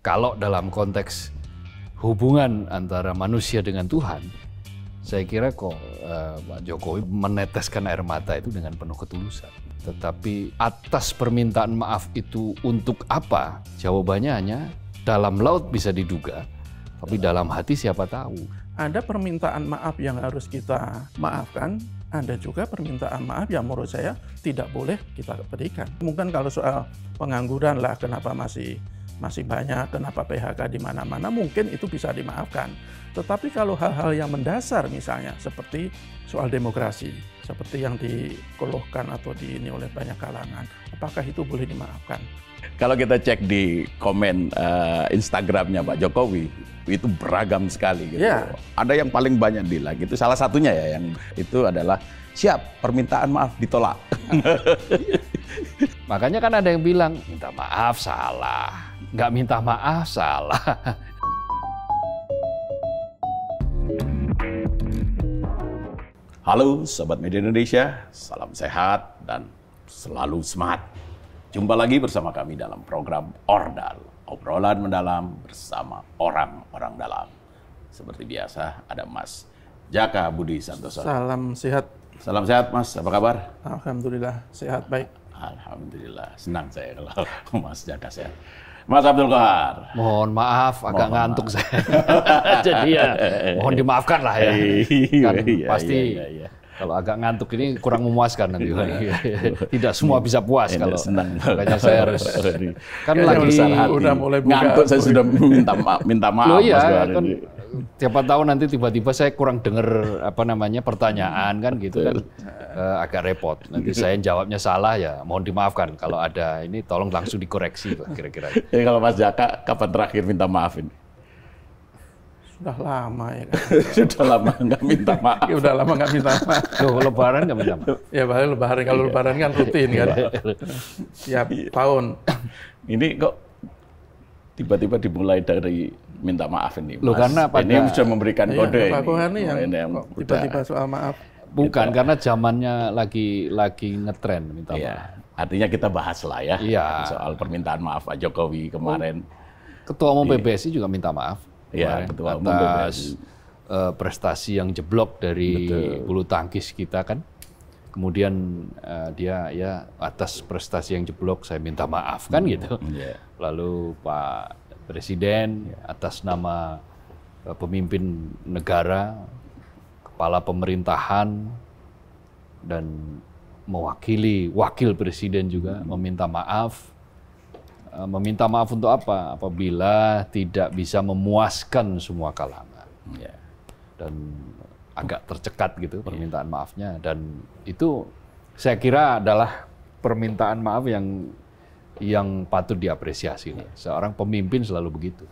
kalau dalam konteks hubungan antara manusia dengan Tuhan, saya kira kok Pak Jokowi meneteskan air mata itu dengan penuh ketulusan. Tetapi atas permintaan maaf itu untuk apa? Jawabannya hanya dalam laut bisa diduga, tapi dalam hati siapa tahu. Ada permintaan maaf yang harus kita maafkan, ada juga permintaan maaf yang menurut saya tidak boleh kita berikan. Mungkin kalau soal pengangguran lah, kenapa masih banyak, kenapa PHK di mana-mana, mungkin itu bisa dimaafkan. Tetapi kalau hal-hal yang mendasar misalnya, seperti soal demokrasi, seperti yang dikeluhkan atau ini oleh banyak kalangan, apakah itu boleh dimaafkan? Kalau kita cek di komen Instagramnya Pak Jokowi, itu beragam sekali gitu. Yeah. Ada yang paling banyak di-like, itu salah satunya ya, yang itu adalah siap permintaan maaf ditolak. Makanya kan ada yang bilang, minta maaf salah, nggak minta maaf salah. Halo Sobat Media Indonesia, salam sehat dan selalu semangat. Jumpa lagi bersama kami dalam program Ordal, obrolan mendalam bersama orang-orang dalam. Seperti biasa ada Mas Jaka Budi Santoso. Salam sehat. Salam sehat Mas, apa kabar? Alhamdulillah, sehat baik. Alhamdulillah, senang saya kalau Mas Jaka sehat. Mas Abdul Qahar. Mohon maaf, agak ngantuk saya. Jadi ya, mohon dimaafkan lah ya. Kan pasti kalau agak ngantuk ini kurang memuaskan nanti. Tidak semua bisa puas kalau senang. Makanya saya harus kan lagi udah mulai buka. Ngantuk, saya sudah minta maaf. Loh iya, Mas Qahar kan ini. tiap tahun nanti tiba-tiba saya kurang dengar pertanyaan kan gitu kan. Agak repot. Nanti saya jawabnya salah ya, mohon dimaafkan. Kalau ada ini tolong langsung dikoreksi kira-kira. Jadi kalau Mas Jaka kapan terakhir minta maaf ini? Sudah lama ya kan. Sudah lama nggak minta maaf. Ya, udah lama nggak minta maaf. Loh, lebaran nggak minta maaf? Ya paling lebaran, kalau lebaran kan rutin kan. Tiap tahun. Ini kok tiba-tiba dimulai dari minta maaf ini, Mas? Loh, karena pada, ini sudah memberikan kode. Pak Kohar nih yang tiba-tiba udah. soal maaf. Bukan, karena zamannya lagi ngetren minta maaf. Iya. Artinya kita bahas lah ya, Iya. soal permintaan maaf Pak Jokowi kemarin. Ketua Umum PBSI juga minta maaf. Iya, kemarin Ketua Umum atas PBSI. Prestasi yang jeblok dari bulu tangkis kita kan. Kemudian dia ya atas prestasi yang jeblok saya minta maaf kan gitu. Iya. Lalu Pak Presiden atas nama pemimpin negara, kepala pemerintahan, dan mewakili wakil presiden juga meminta maaf. Meminta maaf untuk apa? Apabila tidak bisa memuaskan semua kalangan. Iya. Dan agak tercekat gitu permintaan maafnya. Dan itu saya kira adalah permintaan maaf yang patut diapresiasi. Seorang pemimpin selalu begitu.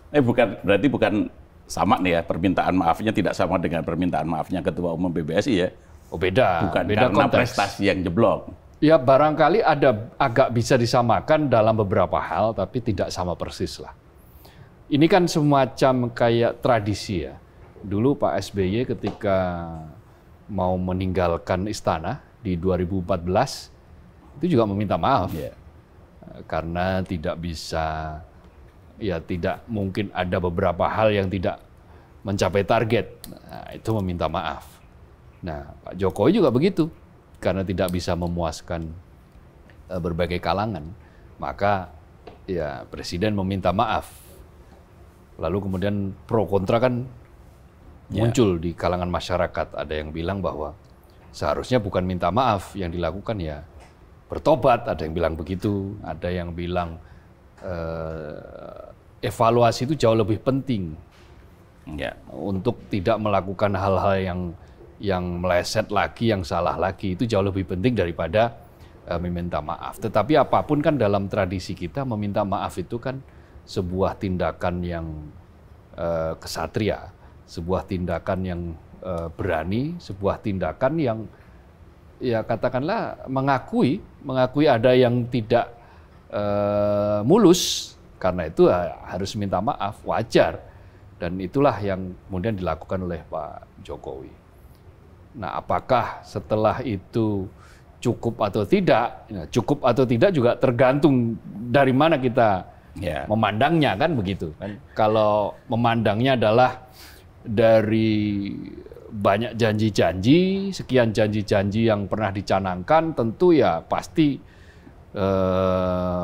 Berarti bukan sama nih ya, permintaan maafnya tidak sama dengan permintaan maafnya Ketua Umum PBSI ya? Oh beda, Bukan beda karena konteks. prestasi yang jeblok. Ya barangkali ada agak bisa disamakan dalam beberapa hal, tapi tidak sama persis lah. Ini kan semacam kayak tradisi ya. Dulu Pak SBY ketika mau meninggalkan istana di 2014, itu juga meminta maaf. Yeah. Karena tidak bisa, ya tidak mungkin ada beberapa hal yang tidak mencapai target. Nah, itu meminta maaf. Nah, Pak Jokowi juga begitu. Karena tidak bisa memuaskan berbagai kalangan, maka ya Presiden meminta maaf. Lalu kemudian pro kontra kan muncul di kalangan masyarakat. Ada yang bilang bahwa seharusnya bukan minta maaf yang dilakukan ya bertobat. Ada yang bilang begitu. Ada yang bilang evaluasi itu jauh lebih penting untuk tidak melakukan hal-hal yang meleset lagi, yang salah lagi, itu jauh lebih penting daripada meminta maaf. Tetapi apapun kan dalam tradisi kita, meminta maaf itu kan sebuah tindakan yang kesatria, sebuah tindakan yang berani, sebuah tindakan yang ya katakanlah mengakui ada yang tidak mulus, karena itu harus minta maaf, wajar. Dan itulah yang kemudian dilakukan oleh Pak Jokowi. Nah, apakah setelah itu cukup atau tidak? Nah, cukup atau tidak juga tergantung dari mana kita Ya. Memandangnya kan begitu kan. Kalau memandangnya adalah dari banyak janji-janji, sekian janji-janji yang pernah dicanangkan, tentu ya pasti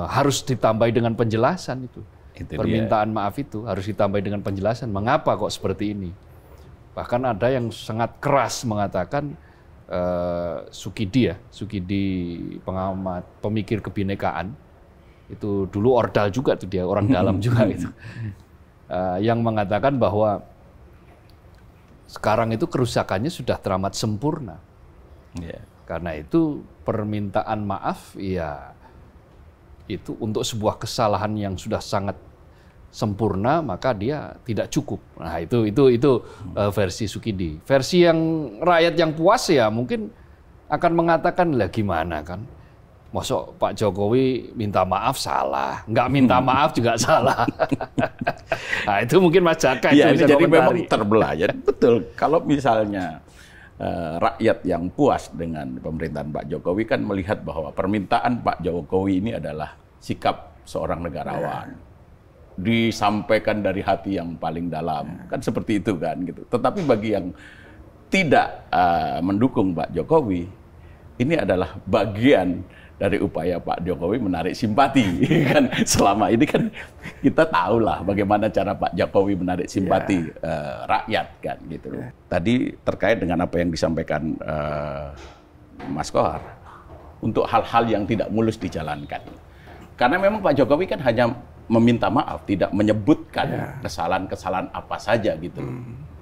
harus ditambahi dengan penjelasan itu. Permintaan maaf itu harus ditambahi dengan penjelasan. Mengapa kok seperti ini? Bahkan ada yang sangat keras mengatakan Sukidi pengamat pemikir kebinekaan, itu dulu ordal juga tuh dia, orang dalam juga itu, yang mengatakan bahwa sekarang itu kerusakannya sudah teramat sempurna. Karena itu permintaan maaf ya itu untuk sebuah kesalahan yang sudah sangat sempurna, maka dia tidak cukup. Nah itu versi Sukidi. Versi yang rakyat yang puas ya mungkin akan mengatakan lah gimana kan, mosok Pak Jokowi minta maaf salah, nggak minta maaf juga salah. Nah itu mungkin Mas Jaka ya, bisa jadi komentari. memang terbelah. Jadi betul, kalau misalnya rakyat yang puas dengan pemerintahan Pak Jokowi kan melihat bahwa permintaan Pak Jokowi ini adalah sikap seorang negarawan. Disampaikan dari hati yang paling dalam, kan seperti itu kan gitu. Tetapi bagi yang tidak mendukung Pak Jokowi, ini adalah bagian dari upaya Pak Jokowi menarik simpati. Kan selama ini kan kita tahulah bagaimana cara Pak Jokowi menarik simpati rakyat kan gitu. Tadi terkait dengan apa yang disampaikan Mas Kohar, untuk hal-hal yang tidak mulus dijalankan. Karena memang Pak Jokowi kan hanya meminta maaf, tidak menyebutkan kesalahan-kesalahan apa saja gitu.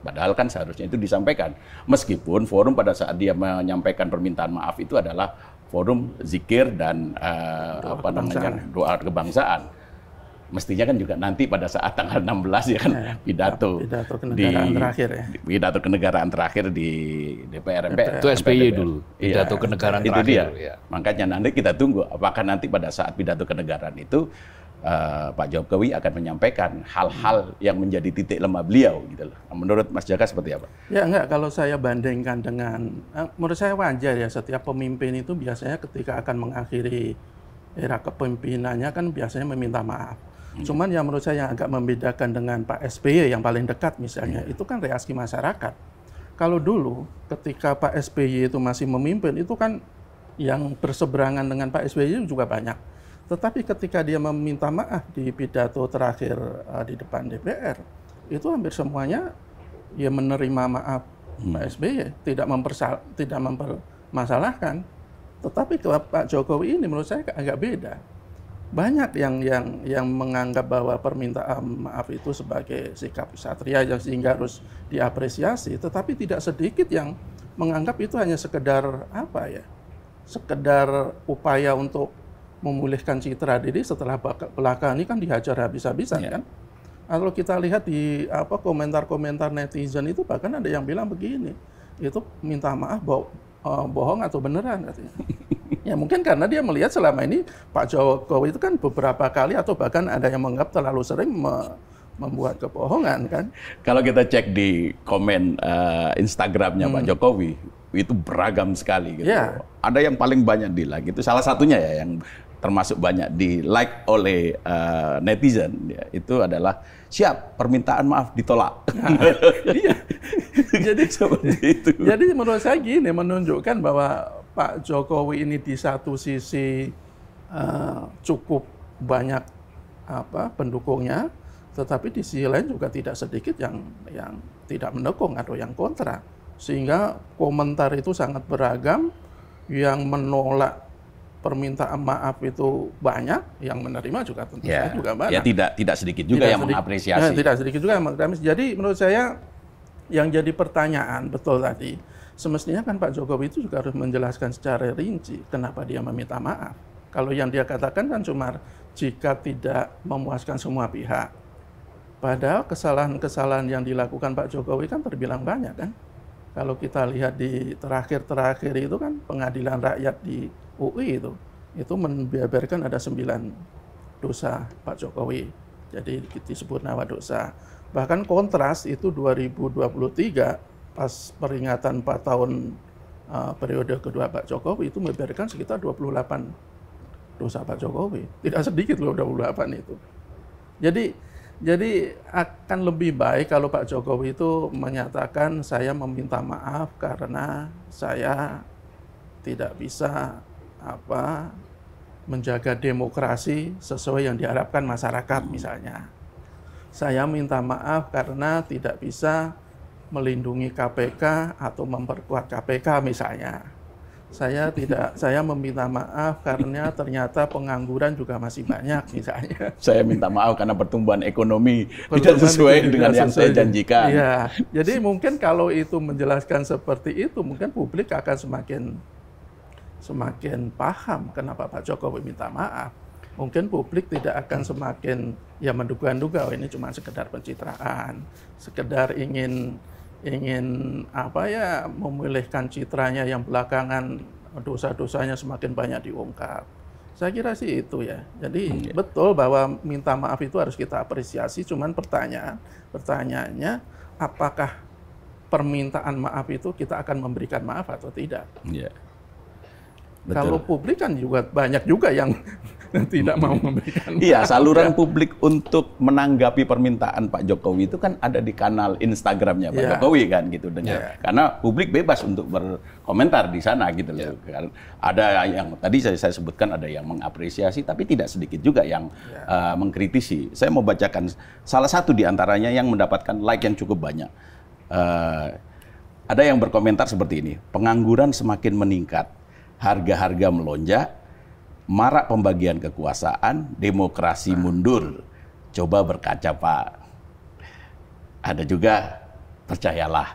Padahal kan seharusnya itu disampaikan. Meskipun forum pada saat dia menyampaikan permintaan maaf itu adalah forum zikir dan doa kebangsaan. Mestinya kan juga nanti pada saat tanggal 16 ya kan pidato kenegaraan terakhir ya. Pidato kenegaraan terakhir di DPR MPR. Itu SBY dulu, pidato kenegaraan itu terakhir. Dia. Makanya nanti kita tunggu apakah nanti pada saat pidato kenegaraan itu Pak Jokowi akan menyampaikan hal-hal yang menjadi titik lemah beliau gitu loh. Menurut Mas Jaka seperti apa? Ya enggak, kalau saya bandingkan dengan menurut saya wajar ya, setiap pemimpin itu biasanya ketika akan mengakhiri era kepemimpinannya kan biasanya meminta maaf. Cuman yang menurut saya yang agak membedakan dengan Pak SBY yang paling dekat misalnya, itu kan reaksi masyarakat. Kalau dulu ketika Pak SBY itu masih memimpin, itu kan yang berseberangan dengan Pak SBY juga banyak. Tetapi ketika dia meminta maaf di pidato terakhir di depan DPR, itu hampir semuanya ya menerima maaf Pak SBY, tidak mempermasalahkan. Tetapi kalau Pak Jokowi ini menurut saya agak beda. Banyak yang menganggap bahwa permintaan maaf itu sebagai sikap satria yang sehingga harus diapresiasi, tetapi tidak sedikit yang menganggap itu hanya sekedar apa ya? Sekedar upaya untuk memulihkan citra diri setelah belakangan ini kan dihajar habis-habisan kan. Kalau kita lihat di komentar-komentar netizen itu bahkan ada yang bilang begini, itu minta maaf bohong atau beneran katanya. Ya mungkin karena dia melihat selama ini Pak Jokowi itu kan beberapa kali atau bahkan ada yang menganggap terlalu sering membuat kebohongan kan. Kalau kita cek di komen Instagramnya Pak Jokowi itu beragam sekali gitu. Ada yang paling banyak di like, itu salah satunya ya yang termasuk banyak di like oleh netizen ya, itu adalah siap permintaan maaf ditolak. Jadi seperti itu. Jadi menurut saya gini, menunjukkan bahwa Pak Jokowi ini di satu sisi cukup banyak pendukungnya, tetapi di sisi lain juga tidak sedikit yang tidak mendukung atau yang kontra. Sehingga komentar itu sangat beragam, yang menolak permintaan maaf itu banyak, yang menerima juga tentu saja juga banyak. Ya tidak sedikit juga yang mengapresiasi. Tidak sedikit juga yang mengapresiasi. Jadi menurut saya yang jadi pertanyaan betul tadi, semestinya kan Pak Jokowi itu juga harus menjelaskan secara rinci kenapa dia meminta maaf. Kalau yang dia katakan kan cuma jika tidak memuaskan semua pihak. Padahal kesalahan-kesalahan yang dilakukan Pak Jokowi kan terbilang banyak kan. Kalau kita lihat di terakhir-terakhir itu kan pengadilan rakyat di UI itu membeberkan ada 9 dosa Pak Jokowi. Jadi disebut nawa dosa. Bahkan kontras itu 2023 pas peringatan 4 tahun periode kedua Pak Jokowi itu membeberkan sekitar 28 dosa Pak Jokowi. Tidak sedikit loh 28 itu. Jadi akan lebih baik kalau Pak Jokowi itu menyatakan saya meminta maaf karena saya tidak bisa menjaga demokrasi sesuai yang diharapkan masyarakat misalnya. Saya minta maaf karena tidak bisa melindungi KPK atau memperkuat KPK misalnya. Saya meminta maaf karena ternyata pengangguran juga masih banyak misalnya. Saya minta maaf karena pertumbuhan ekonomi tidak sesuai dengan yang saya janjikan. Iya. Jadi mungkin kalau itu menjelaskan seperti itu, mungkin publik akan semakin paham kenapa Pak Jokowi minta maaf. Mungkin publik tidak akan semakin menduga-duga, ini cuma sekedar pencitraan, sekedar ingin memulihkan citranya yang belakangan dosa-dosanya semakin banyak diungkap. Saya kira sih itu ya. Jadi betul bahwa minta maaf itu harus kita apresiasi, cuman pertanyaannya apakah permintaan maaf itu kita akan memberikan maaf atau tidak? Yeah. Kalau publik kan juga banyak juga yang tidak mau memberikan maaf. Iya, saluran publik untuk menanggapi permintaan Pak Jokowi itu kan ada di kanal Instagramnya Pak Jokowi kan gitu karena publik bebas untuk berkomentar di sana gitu loh. Ada yang tadi saya sebutkan, ada yang mengapresiasi tapi tidak sedikit juga yang mengkritisi. Saya mau bacakan salah satu di antaranya yang mendapatkan like yang cukup banyak. Ada yang berkomentar seperti ini, pengangguran semakin meningkat, harga-harga melonjak, marak pembagian kekuasaan, demokrasi mundur. Coba berkaca Pak. Ada juga, percayalah,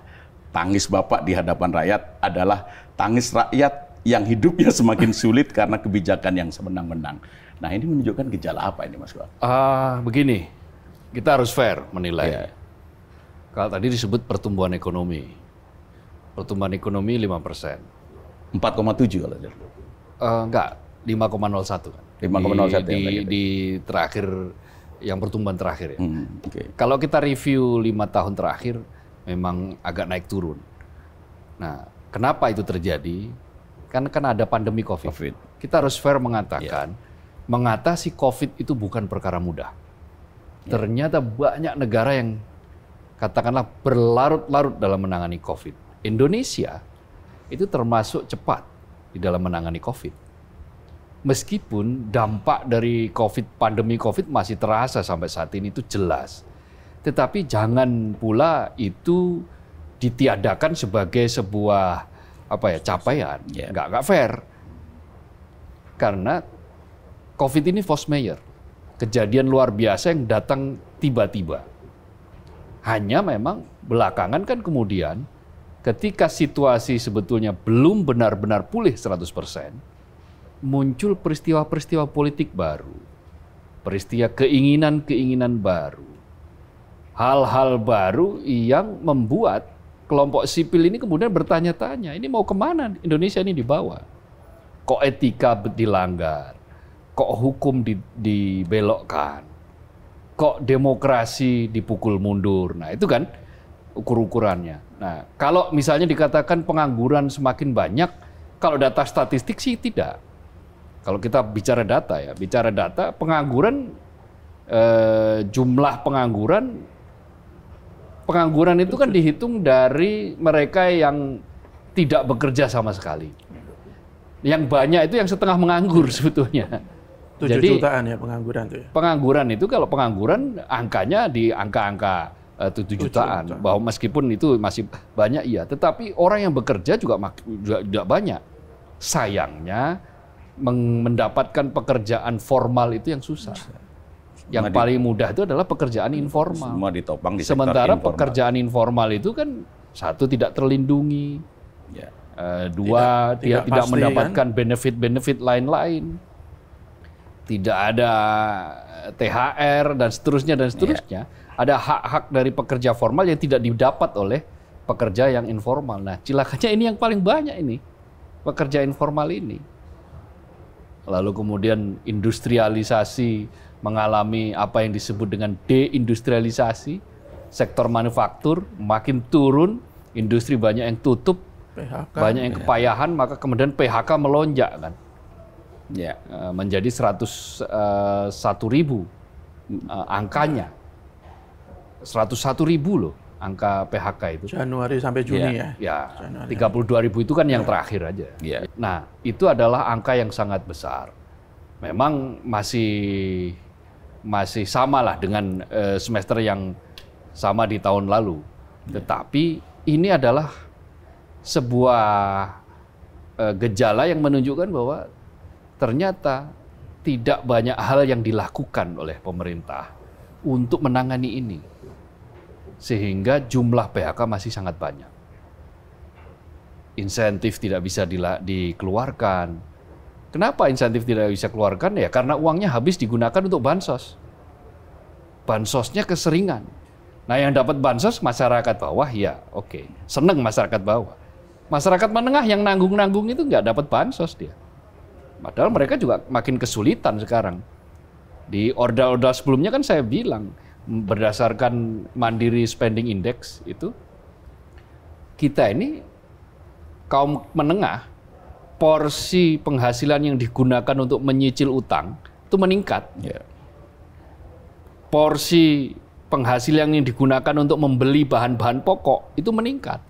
tangis Bapak di hadapan rakyat adalah tangis rakyat yang hidupnya semakin sulit karena kebijakan yang semenang-menang. Nah, ini menunjukkan gejala apa ini Mas Kuat? Begini, kita harus fair menilai. Kalau tadi disebut pertumbuhan ekonomi. Pertumbuhan ekonomi 5%. 4,7 kalau dia. Enggak, 5,01 kan. 5,01 di terakhir, yang pertumbuhan terakhir ya. Kalau kita review 5 tahun terakhir, memang agak naik turun. Nah, kenapa itu terjadi? Kan ada pandemi COVID. Kita harus fair mengatakan, mengatasi COVID itu bukan perkara mudah. Ternyata banyak negara yang katakanlah berlarut-larut dalam menangani COVID. Indonesia itu termasuk cepat di dalam menangani COVID. Meskipun dampak dari pandemi COVID masih terasa sampai saat ini itu jelas. Tetapi jangan pula itu ditiadakan sebagai sebuah capaian. Nggak fair. Karena COVID ini force majeure. Kejadian luar biasa yang datang tiba-tiba. Hanya memang belakangan kan kemudian ketika situasi sebetulnya belum benar-benar pulih 100%, muncul peristiwa-peristiwa politik baru, peristiwa keinginan-keinginan baru, hal-hal baru yang membuat kelompok sipil ini kemudian bertanya-tanya, ini mau kemana Indonesia ini dibawa? Kok etika dilanggar? Kok hukum dibelokkan? Kok demokrasi dipukul mundur? Nah itu kan ukur-ukurannya. Nah, kalau misalnya dikatakan pengangguran semakin banyak, kalau data statistik sih tidak. Kalau kita bicara data, pengangguran, jumlah pengangguran itu kan dihitung dari mereka yang tidak bekerja sama sekali. Yang banyak itu yang setengah menganggur sebetulnya. 7 jutaan ya pengangguran itu ya? Pengangguran itu, kalau pengangguran angkanya di angka-angka 7 jutaan, bahwa meskipun itu masih banyak iya, tetapi orang yang bekerja juga banyak. Sayangnya mendapatkan pekerjaan formal itu yang susah. Yang paling mudah itu adalah pekerjaan informal. Semua ditopang di sektor sementara informal. Pekerjaan informal itu kan satu tidak terlindungi, dua dia tidak mendapatkan benefit-benefit lain-lain, tidak ada THR dan seterusnya. Ada hak-hak dari pekerja formal yang tidak didapat oleh pekerja yang informal. Nah, cilakanya ini yang paling banyak ini, pekerja informal ini. Lalu kemudian industrialisasi mengalami apa yang disebut dengan deindustrialisasi, sektor manufaktur makin turun, industri banyak yang tutup, PHK, banyak yang kepayahan, maka kemudian PHK melonjak kan, menjadi 101.000 angkanya 101.000 loh angka PHK itu. Januari sampai Juni ya. Ya, 32.000 itu kan yang terakhir aja. Ya. Nah, itu adalah angka yang sangat besar. Memang masih sama lah dengan semester yang sama di tahun lalu. Tetapi ini adalah sebuah gejala yang menunjukkan bahwa ternyata tidak banyak hal yang dilakukan oleh pemerintah untuk menangani ini. Sehingga jumlah PHK masih sangat banyak. Insentif tidak bisa dikeluarkan. Kenapa insentif tidak bisa dikeluarkan? Ya karena uangnya habis digunakan untuk bansos. Bansosnya keseringan. Nah yang dapat bansos masyarakat bawah, ya oke. Seneng masyarakat bawah. Masyarakat menengah yang nanggung-nanggung itu nggak dapat bansos dia. Padahal mereka juga makin kesulitan sekarang. Di ordal-ordal sebelumnya kan saya bilang, berdasarkan Mandiri Spending Index itu, kita ini kaum menengah, porsi penghasilan yang digunakan untuk menyicil utang itu meningkat. Ya. Porsi penghasilan yang digunakan untuk membeli bahan-bahan pokok itu meningkat.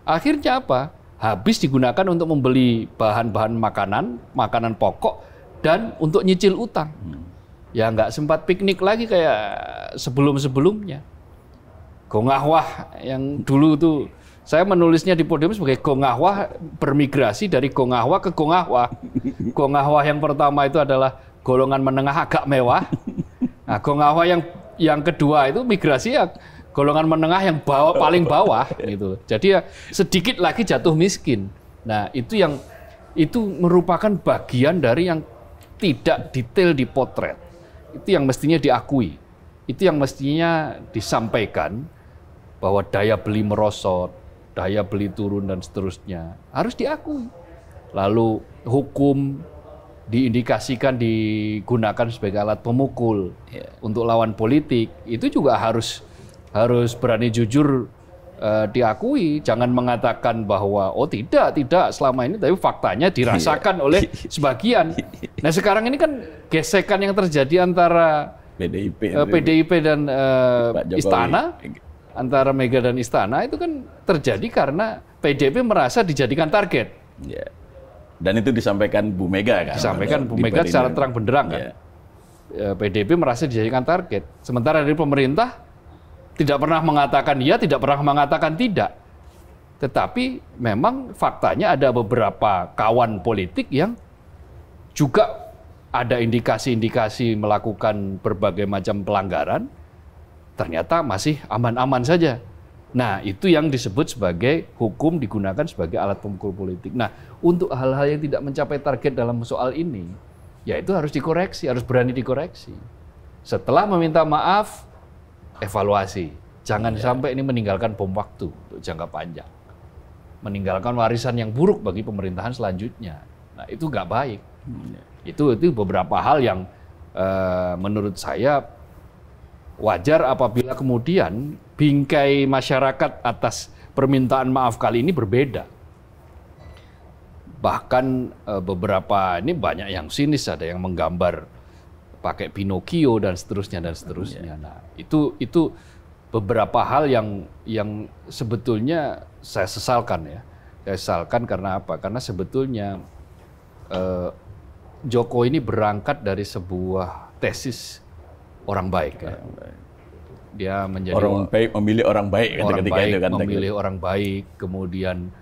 Akhirnya apa? Habis digunakan untuk membeli bahan-bahan makanan pokok dan untuk nyicil utang. Ya nggak sempat piknik lagi kayak sebelum-sebelumnya. Gongahwah yang dulu tuh, saya menulisnya di podium sebagai Gongahwah bermigrasi dari Gongahwah ke Gongahwah. Gongahwah yang pertama itu adalah golongan menengah agak mewah. Nah, Gongahwah yang kedua itu migrasi ya golongan menengah yang paling bawah gitu. Jadi ya sedikit lagi jatuh miskin. Nah, itu merupakan bagian dari yang tidak detail dipotret. Itu yang mestinya diakui. Itu yang mestinya disampaikan bahwa daya beli merosot, daya beli turun dan seterusnya. Harus diakui. Lalu hukum diindikasikan digunakan sebagai alat pemukul untuk lawan politik. Itu juga harus berani jujur diakui. Jangan mengatakan bahwa oh tidak selama ini, tapi faktanya dirasakan oleh sebagian. Nah sekarang ini kan gesekan yang terjadi antara PDIP dan Istana, antara Mega dan Istana itu kan terjadi karena PDIP merasa dijadikan target. Ya. Dan itu disampaikan Bu Mega kan? Disampaikan Bu Mega secara terang benderang kan. PDIP merasa dijadikan target. Sementara dari pemerintah tidak pernah mengatakan iya, tidak pernah mengatakan tidak. Tetapi memang faktanya ada beberapa kawan politik yang juga ada indikasi-indikasi melakukan berbagai macam pelanggaran, ternyata masih aman-aman saja. Nah, itu yang disebut sebagai hukum digunakan sebagai alat pemukul politik. Nah, untuk hal-hal yang tidak mencapai target dalam soal ini, ya itu harus dikoreksi, harus berani dikoreksi. Setelah meminta maaf, evaluasi. Jangan sampai ini meninggalkan bom waktu untuk jangka panjang. Meninggalkan warisan yang buruk bagi pemerintahan selanjutnya. Nah, itu nggak baik. Itu beberapa hal yang menurut saya wajar apabila kemudian bingkai masyarakat atas permintaan maaf kali ini berbeda. Bahkan beberapa ini banyak yang sinis, ada yang menggambar pakai Pinocchio dan seterusnya dan seterusnya. Nah, itu beberapa hal yang sebetulnya saya sesalkan ya. Saya sesalkan karena apa? Karena sebetulnya Jokowi ini berangkat dari sebuah tesis orang baik. Ya. Dia menjadi orang baik memilih orang baik kan, orang ketika baik, itu kan memilih orang baik, kemudian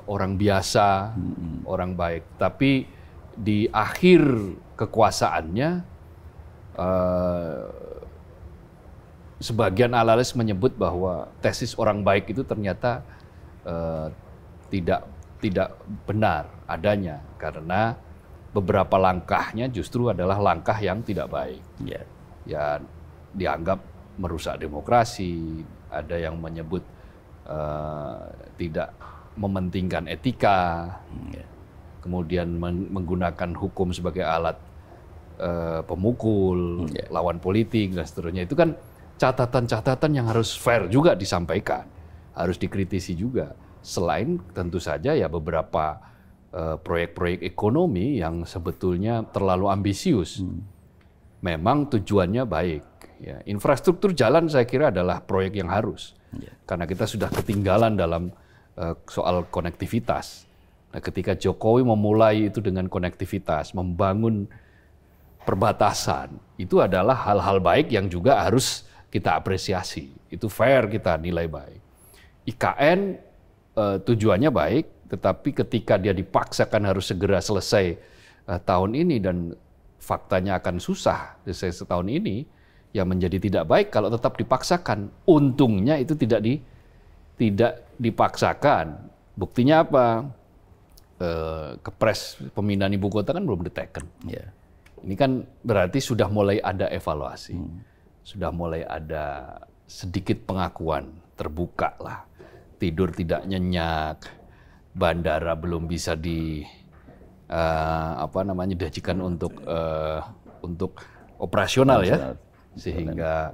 orang biasa, orang baik. Tapi di akhir kekuasaannya sebagian analis menyebut bahwa tesis orang baik itu ternyata tidak benar adanya karena beberapa langkahnya justru adalah langkah yang tidak baik. Ya dianggap merusak demokrasi, ada yang menyebut tidak mementingkan etika, kemudian menggunakan hukum sebagai alat pemukul, lawan politik dan seterusnya. Itu kan catatan-catatan yang harus fair juga disampaikan, harus dikritisi juga. Selain tentu saja ya beberapa proyek-proyek ekonomi yang sebetulnya terlalu ambisius. Memang tujuannya baik, Ya, infrastruktur jalan saya kira adalah proyek yang harus, karena kita sudah ketinggalan dalam soal konektivitas. Nah, ketika Jokowi memulai itu dengan konektivitas, membangun perbatasan, itu adalah hal-hal baik yang juga harus kita apresiasi. Itu fair, kita nilai baik. IKN tujuannya baik, tetapi ketika dia dipaksakan harus segera selesai tahun ini dan faktanya akan susah selesai setahun ini, yang menjadi tidak baik kalau tetap dipaksakan. Untungnya itu tidak dipaksakan. Buktinya apa? Kepres pemindahan ibu kota kan belum diteken. Yeah. Ini kan berarti sudah mulai ada evaluasi, sudah mulai ada sedikit pengakuan, terbuka lah. Tidur tidak nyenyak, bandara belum bisa dijanjikan untuk operasional ya. Sehingga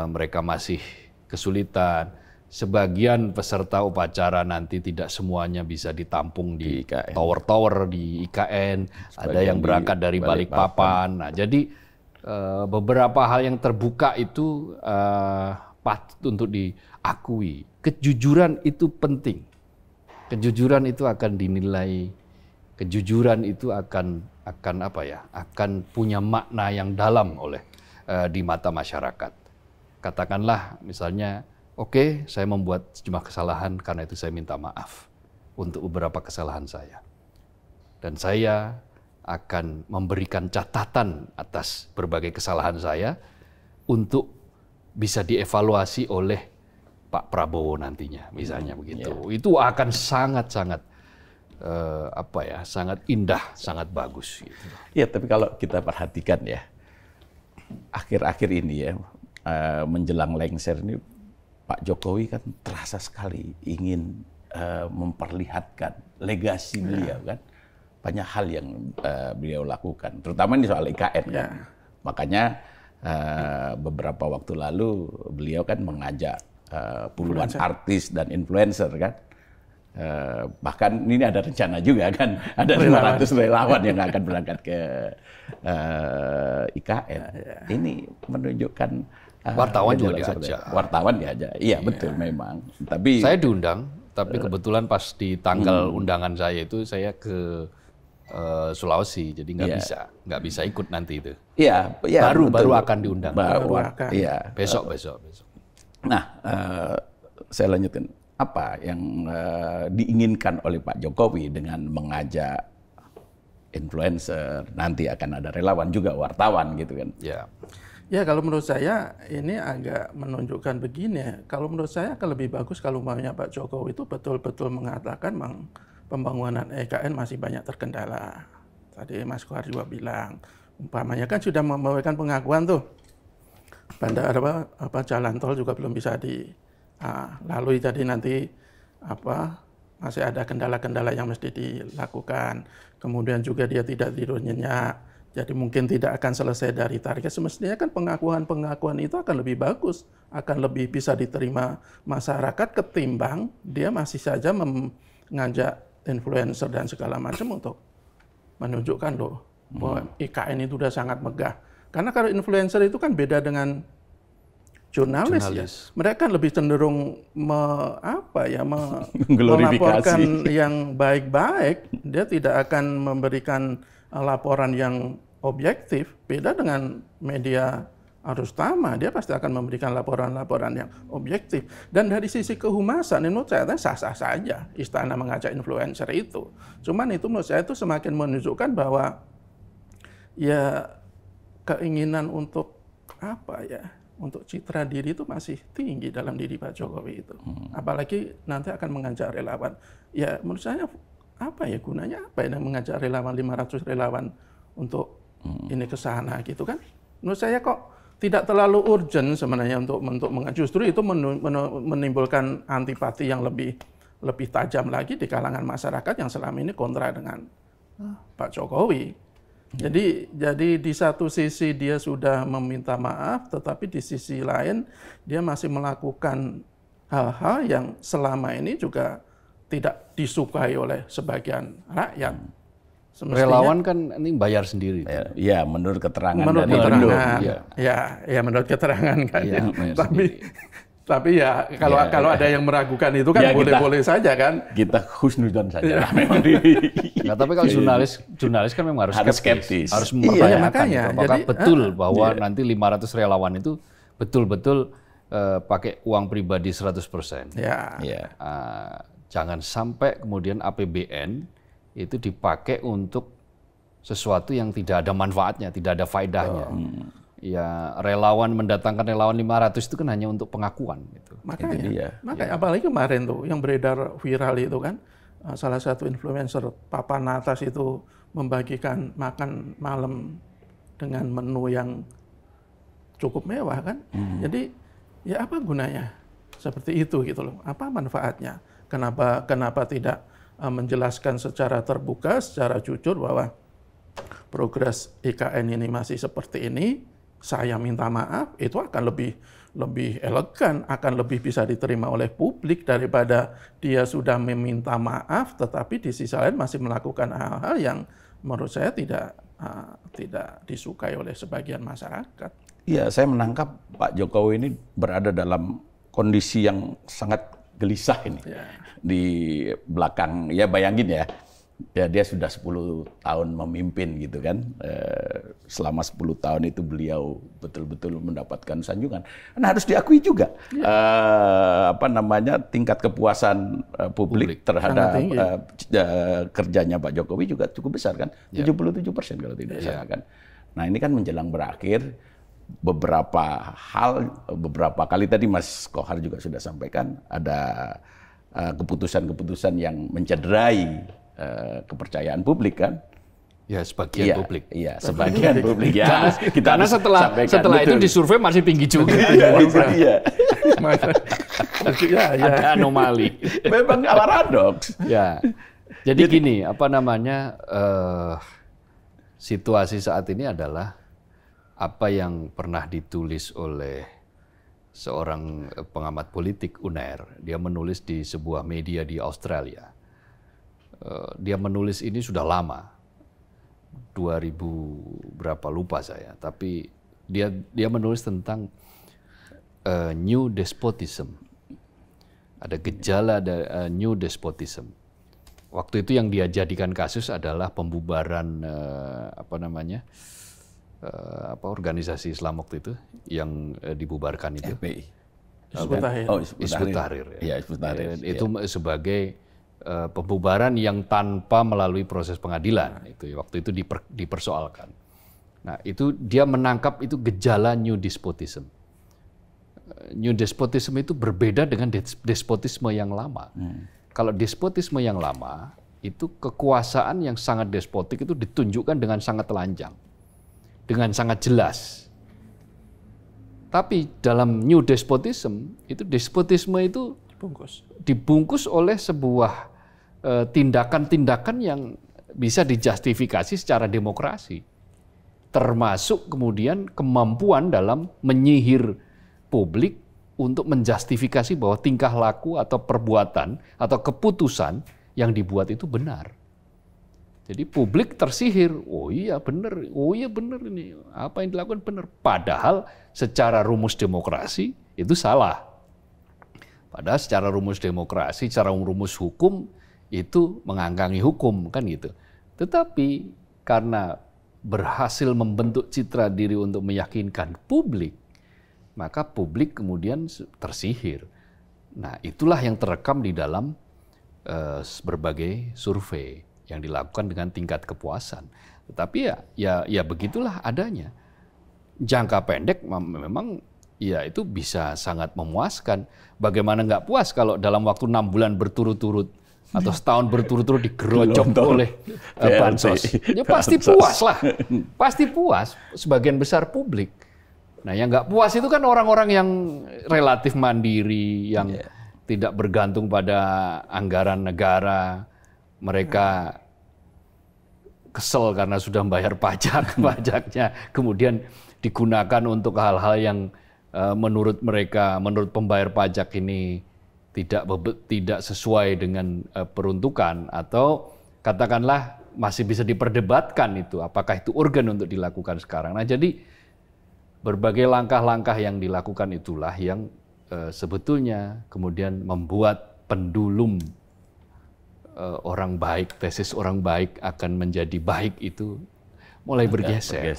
mereka masih kesulitan. Sebagian peserta upacara nanti tidak semuanya bisa ditampung di tower-tower di IKN. Ada yang berangkat dari Balikpapan. Nah, jadi beberapa hal yang terbuka itu patut untuk diakui. Kejujuran itu penting. Kejujuran itu akan dinilai. Kejujuran itu akan punya makna yang dalam di mata masyarakat. Katakanlah misalnya, oke, saya membuat sejumlah kesalahan, karena itu saya minta maaf untuk beberapa kesalahan saya. Dan saya akan memberikan catatan atas berbagai kesalahan saya untuk bisa dievaluasi oleh Pak Prabowo nantinya, misalnya begitu. Itu akan sangat-sangat sangat indah, sangat bagus. Gitu. Ya, tapi kalau kita perhatikan ya, akhir-akhir ini ya, menjelang lengser ini, Pak Jokowi kan terasa sekali ingin memperlihatkan legasi beliau kan. Banyak hal yang beliau lakukan, terutama di soal IKN kan. Makanya beberapa waktu lalu beliau kan mengajak puluhan artis dan influencer kan. Bahkan ini ada rencana juga kan, ada 500 relawan yang akan berangkat ke IKN. Ini menunjukkan wartawan juga diajak. Wartawan diajak, iya betul memang. Tapi saya diundang, tapi kebetulan pas di tanggal undangan saya itu saya ke Sulawesi, jadi nggak bisa ikut nanti itu. Iya, baru akan diundang. Iya. Besok. Nah, saya lanjutkan. Apa yang diinginkan oleh Pak Jokowi dengan mengajak influencer, nanti akan ada relawan juga, wartawan gitu kan? Ya, kalau menurut saya ini agak menunjukkan begini. Kalau menurut saya akan lebih bagus kalau umpamanya Pak Jokowi itu betul-betul mengatakan pembangunan IKN masih banyak terkendala. Tadi Mas Kohar juga bilang, umpamanya kan sudah memberikan pengakuan tuh, bandara jalan tol juga belum bisa dilalui, jadi nanti masih ada kendala-kendala yang mesti dilakukan. Kemudian juga dia tidak tidur nyenyak, jadi mungkin tidak akan selesai dari target. Semestinya kan pengakuan-pengakuan itu akan lebih bagus, akan lebih bisa diterima masyarakat ketimbang dia masih saja mengajak influencer dan segala macam untuk menunjukkan loh bahwa IKN itu sudah sangat megah. Karena kalau influencer itu kan beda dengan jurnalis. Ya. Mereka kan lebih cenderung melaporkan yang baik-baik. Dia tidak akan memberikan laporan yang objektif. Beda dengan media arus utama, dia pasti akan memberikan laporan-laporan yang objektif. Dan dari sisi kehumasan, menurut saya sah-sah saja istana mengajak influencer itu. Cuman itu menurut saya itu semakin menunjukkan bahwa ya keinginan untuk untuk citra diri itu masih tinggi dalam diri Pak Jokowi itu. Apalagi nanti akan mengajak relawan. Ya menurut saya gunanya mengajak relawan 500 relawan untuk ini ke sana gitu kan. Menurut saya kok tidak terlalu urgent sebenarnya untuk justru itu menimbulkan antipati yang lebih tajam lagi di kalangan masyarakat yang selama ini kontra dengan Pak Jokowi. Jadi di satu sisi dia sudah meminta maaf, tetapi di sisi lain dia masih melakukan hal-hal yang selama ini juga tidak disukai oleh sebagian rakyat. Relawan kan ini bayar sendiri. Ya, menurut keterangan menurut dari keterangan, Iya. ya menurut keterangan kan. Iya, bayar Tapi ya kalau ada yang meragukan itu kan Ya, boleh-boleh saja kan. Kita husnuzon saja lah memang. Nah, tapi kalau jurnalis kan memang harus skeptis. Harus Iya, mempertanyakan makanya. apakah Jadi, betul bahwa nanti 500 relawan itu betul-betul pakai uang pribadi 100%. Ya. Ya. Jangan sampai kemudian APBN itu dipakai untuk sesuatu yang tidak ada manfaatnya, tidak ada faedahnya. Ya, mendatangkan relawan 500 itu kan hanya untuk pengakuan gitu. Makanya apalagi kemarin tuh yang beredar viral itu kan, salah satu influencer papan atas itu membagikan makan malam dengan menu yang cukup mewah kan. Jadi ya apa gunanya seperti itu gitu loh. Apa manfaatnya? Kenapa tidak menjelaskan secara terbuka, secara jujur bahwa progres IKN ini masih seperti ini, saya minta maaf, itu akan lebih elegan, akan lebih bisa diterima oleh publik daripada dia sudah meminta maaf, tetapi di sisi lain masih melakukan hal-hal yang menurut saya tidak disukai oleh sebagian masyarakat. Iya, saya menangkap Pak Jokowi ini berada dalam kondisi yang sangat gelisah ini. Di belakang, ya bayangin ya dia sudah 10 tahun memimpin gitu kan. Selama 10 tahun itu beliau betul-betul mendapatkan sanjungan. Nah, harus diakui juga tingkat kepuasan publik terhadap kerjanya Pak Jokowi juga cukup besar kan. 77% kalau tidak salah kan. Nah, ini kan menjelang berakhir, beberapa kali tadi Mas Kohar juga sudah sampaikan ada keputusan-keputusan yang mencederai kepercayaan publik kan? Ya, sebagian publik. Iya, sebagian publik ya. Karena setelah itu di survei masih tinggi juga. Iya. Ada anomali. Memang paradoks. Ya. Jadi gini, situasi saat ini adalah apa yang pernah ditulis oleh seorang pengamat politik UNER. Dia menulis di sebuah media di Australia. Dia menulis ini sudah lama, 2000 berapa lupa saya. Tapi dia menulis tentang new despotism. Ada gejala new despotism. Waktu itu yang dia jadikan kasus adalah pembubaran organisasi Islam waktu itu yang dibubarkan itu. FPI. Hizbut Tahrir. Ya, Hizbut Tahrir. Itu sebagai pembubaran yang tanpa melalui proses pengadilan. Itu waktu itu dipersoalkan. Nah, itu dia menangkap itu gejala new despotism. New despotism itu berbeda dengan despotisme yang lama. Kalau despotisme yang lama itu kekuasaan yang sangat despotik itu ditunjukkan dengan sangat telanjang, dengan sangat jelas. Tapi dalam new despotism, itu despotisme itu dibungkus oleh sebuah tindakan-tindakan yang bisa dijustifikasi secara demokrasi. Termasuk kemudian kemampuan dalam menyihir publik untuk menjustifikasi bahwa tingkah laku atau perbuatan atau keputusan yang dibuat itu benar. Jadi publik tersihir, oh iya benar ini, apa yang dilakukan benar. Padahal secara rumus demokrasi itu salah. Padahal secara rumus demokrasi, secara rumus hukum itu mengangkangi hukum kan gitu. Tetapi karena berhasil membentuk citra diri untuk meyakinkan publik, maka publik kemudian tersihir. Nah, itulah yang terekam di dalam berbagai survei yang dilakukan dengan tingkat kepuasan. Tetapi ya begitulah adanya. Jangka pendek memang ya itu bisa sangat memuaskan. Bagaimana nggak puas kalau dalam waktu 6 bulan berturut-turut atau setahun berturut-turut digerocok oleh bansos. Ya pasti puas lah. Pasti puas sebagian besar publik. Nah, yang nggak puas itu kan orang-orang yang relatif mandiri, yang tidak bergantung pada anggaran negara. Mereka kesel karena sudah membayar pajaknya kemudian digunakan untuk hal-hal yang menurut mereka, menurut pembayar pajak ini tidak sesuai dengan peruntukan, atau katakanlah masih bisa diperdebatkan itu, apakah itu urgen untuk dilakukan sekarang. Nah, jadi berbagai langkah-langkah yang dilakukan itulah yang sebetulnya kemudian membuat pendulum orang baik, tesis orang baik akan menjadi baik itu mulai bergeser.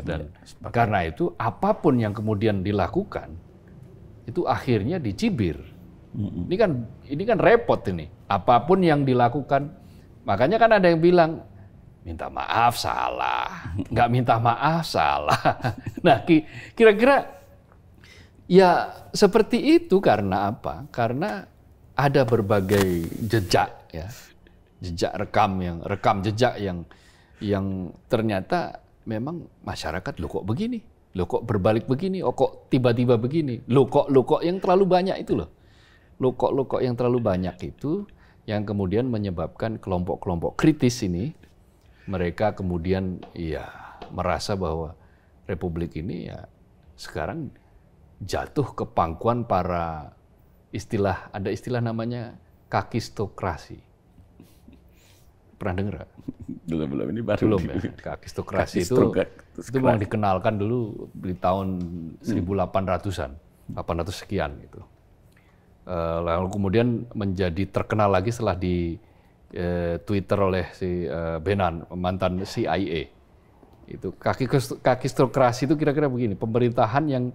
Dan karena itu apapun yang kemudian dilakukan itu akhirnya dicibir. Ini kan repot ini. Apapun yang dilakukan, makanya kan ada yang bilang minta maaf salah, nggak minta maaf salah. Nah, kira-kira ya seperti itu karena apa? Karena ada berbagai jejak ya, jejak rekam jejak yang ternyata memang masyarakat lo kok begini, lo kok berbalik begini, oh kok tiba-tiba begini, lo kok yang terlalu banyak itu loh. Lo kok yang terlalu banyak itu yang kemudian menyebabkan kelompok-kelompok kritis ini mereka kemudian ya merasa bahwa republik ini ya sekarang jatuh ke pangkuan para ada istilah namanya kakistokrasi. Pernah dengar? Belum, ini baru. Belum ya. Kakistokrasi itu memang dikenalkan dulu di tahun 1800-an, 800 sekian gitu. Lalu kemudian menjadi terkenal lagi setelah di Twitter oleh si Brennan, mantan CIA. Itu kakistokrasi itu kira-kira begini, pemerintahan yang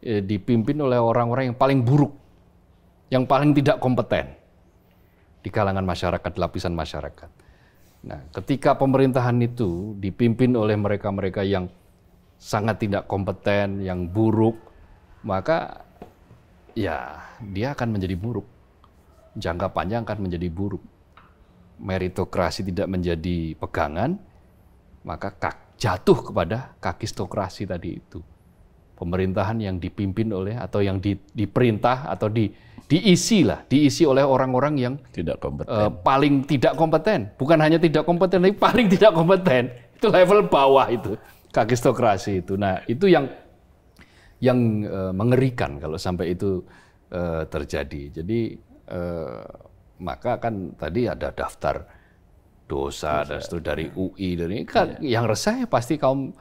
dipimpin oleh orang-orang yang paling buruk, yang paling tidak kompeten di kalangan masyarakat, lapisan masyarakat. Nah, ketika pemerintahan itu dipimpin oleh mereka-mereka yang sangat tidak kompeten, yang buruk, maka ya dia akan menjadi buruk. Jangka panjang akan menjadi buruk. Meritokrasi tidak menjadi pegangan, maka jatuh kepada kakistokrasi tadi itu. Pemerintahan yang dipimpin oleh atau yang diperintah atau diisi oleh orang-orang yang tidak kompeten. Paling tidak kompeten. Bukan hanya tidak kompeten, tapi paling tidak kompeten. Itu level bawah itu, kakistokrasi itu. Nah, itu yang mengerikan kalau sampai itu terjadi. Jadi maka kan tadi ada daftar dosa dan seterusnya dari UI, dari kan yang resah ya pasti kaum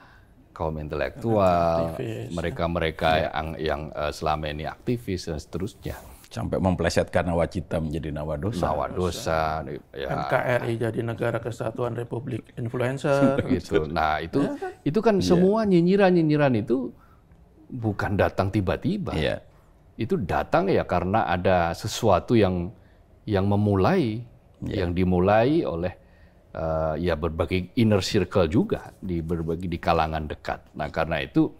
intelektual, mereka-mereka yang selama ini aktivis dan seterusnya. Sampai memplesetkan nawacita menjadi nawadosa. Nawadosa, ya. NKRI jadi Negara Kesatuan Republik Influencer. Gitu. Nah itu kan semua nyinyiran itu bukan datang tiba-tiba. Yeah. Itu datang ya karena ada sesuatu yang memulai, yang dimulai oleh ya berbagai inner circle juga di kalangan dekat. Nah karena itu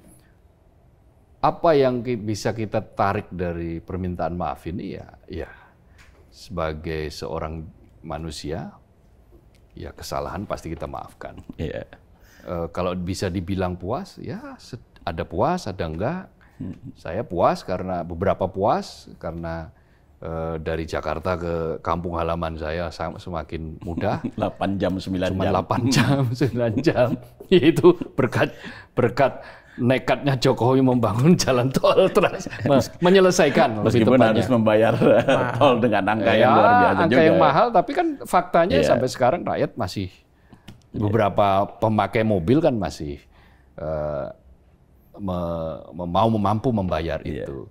apa yang bisa kita tarik dari permintaan maaf ini ya sebagai seorang manusia ya kesalahan pasti kita maafkan. Yeah. Kalau bisa dibilang puas ya ada puas ada enggak. Saya puas karena beberapa puas karena dari Jakarta ke kampung halaman saya semakin mudah. 8 jam, 9 jam. Cuma 8 jam, 9 jam. Itu berkat nekatnya Jokowi membangun jalan tol terus menyelesaikan. Meskipun harus membayar tol dengan angka yang luar biasa angka juga. yang mahal, tapi kan faktanya sampai sekarang rakyat masih beberapa pemakai mobil kan masih mampu membayar itu.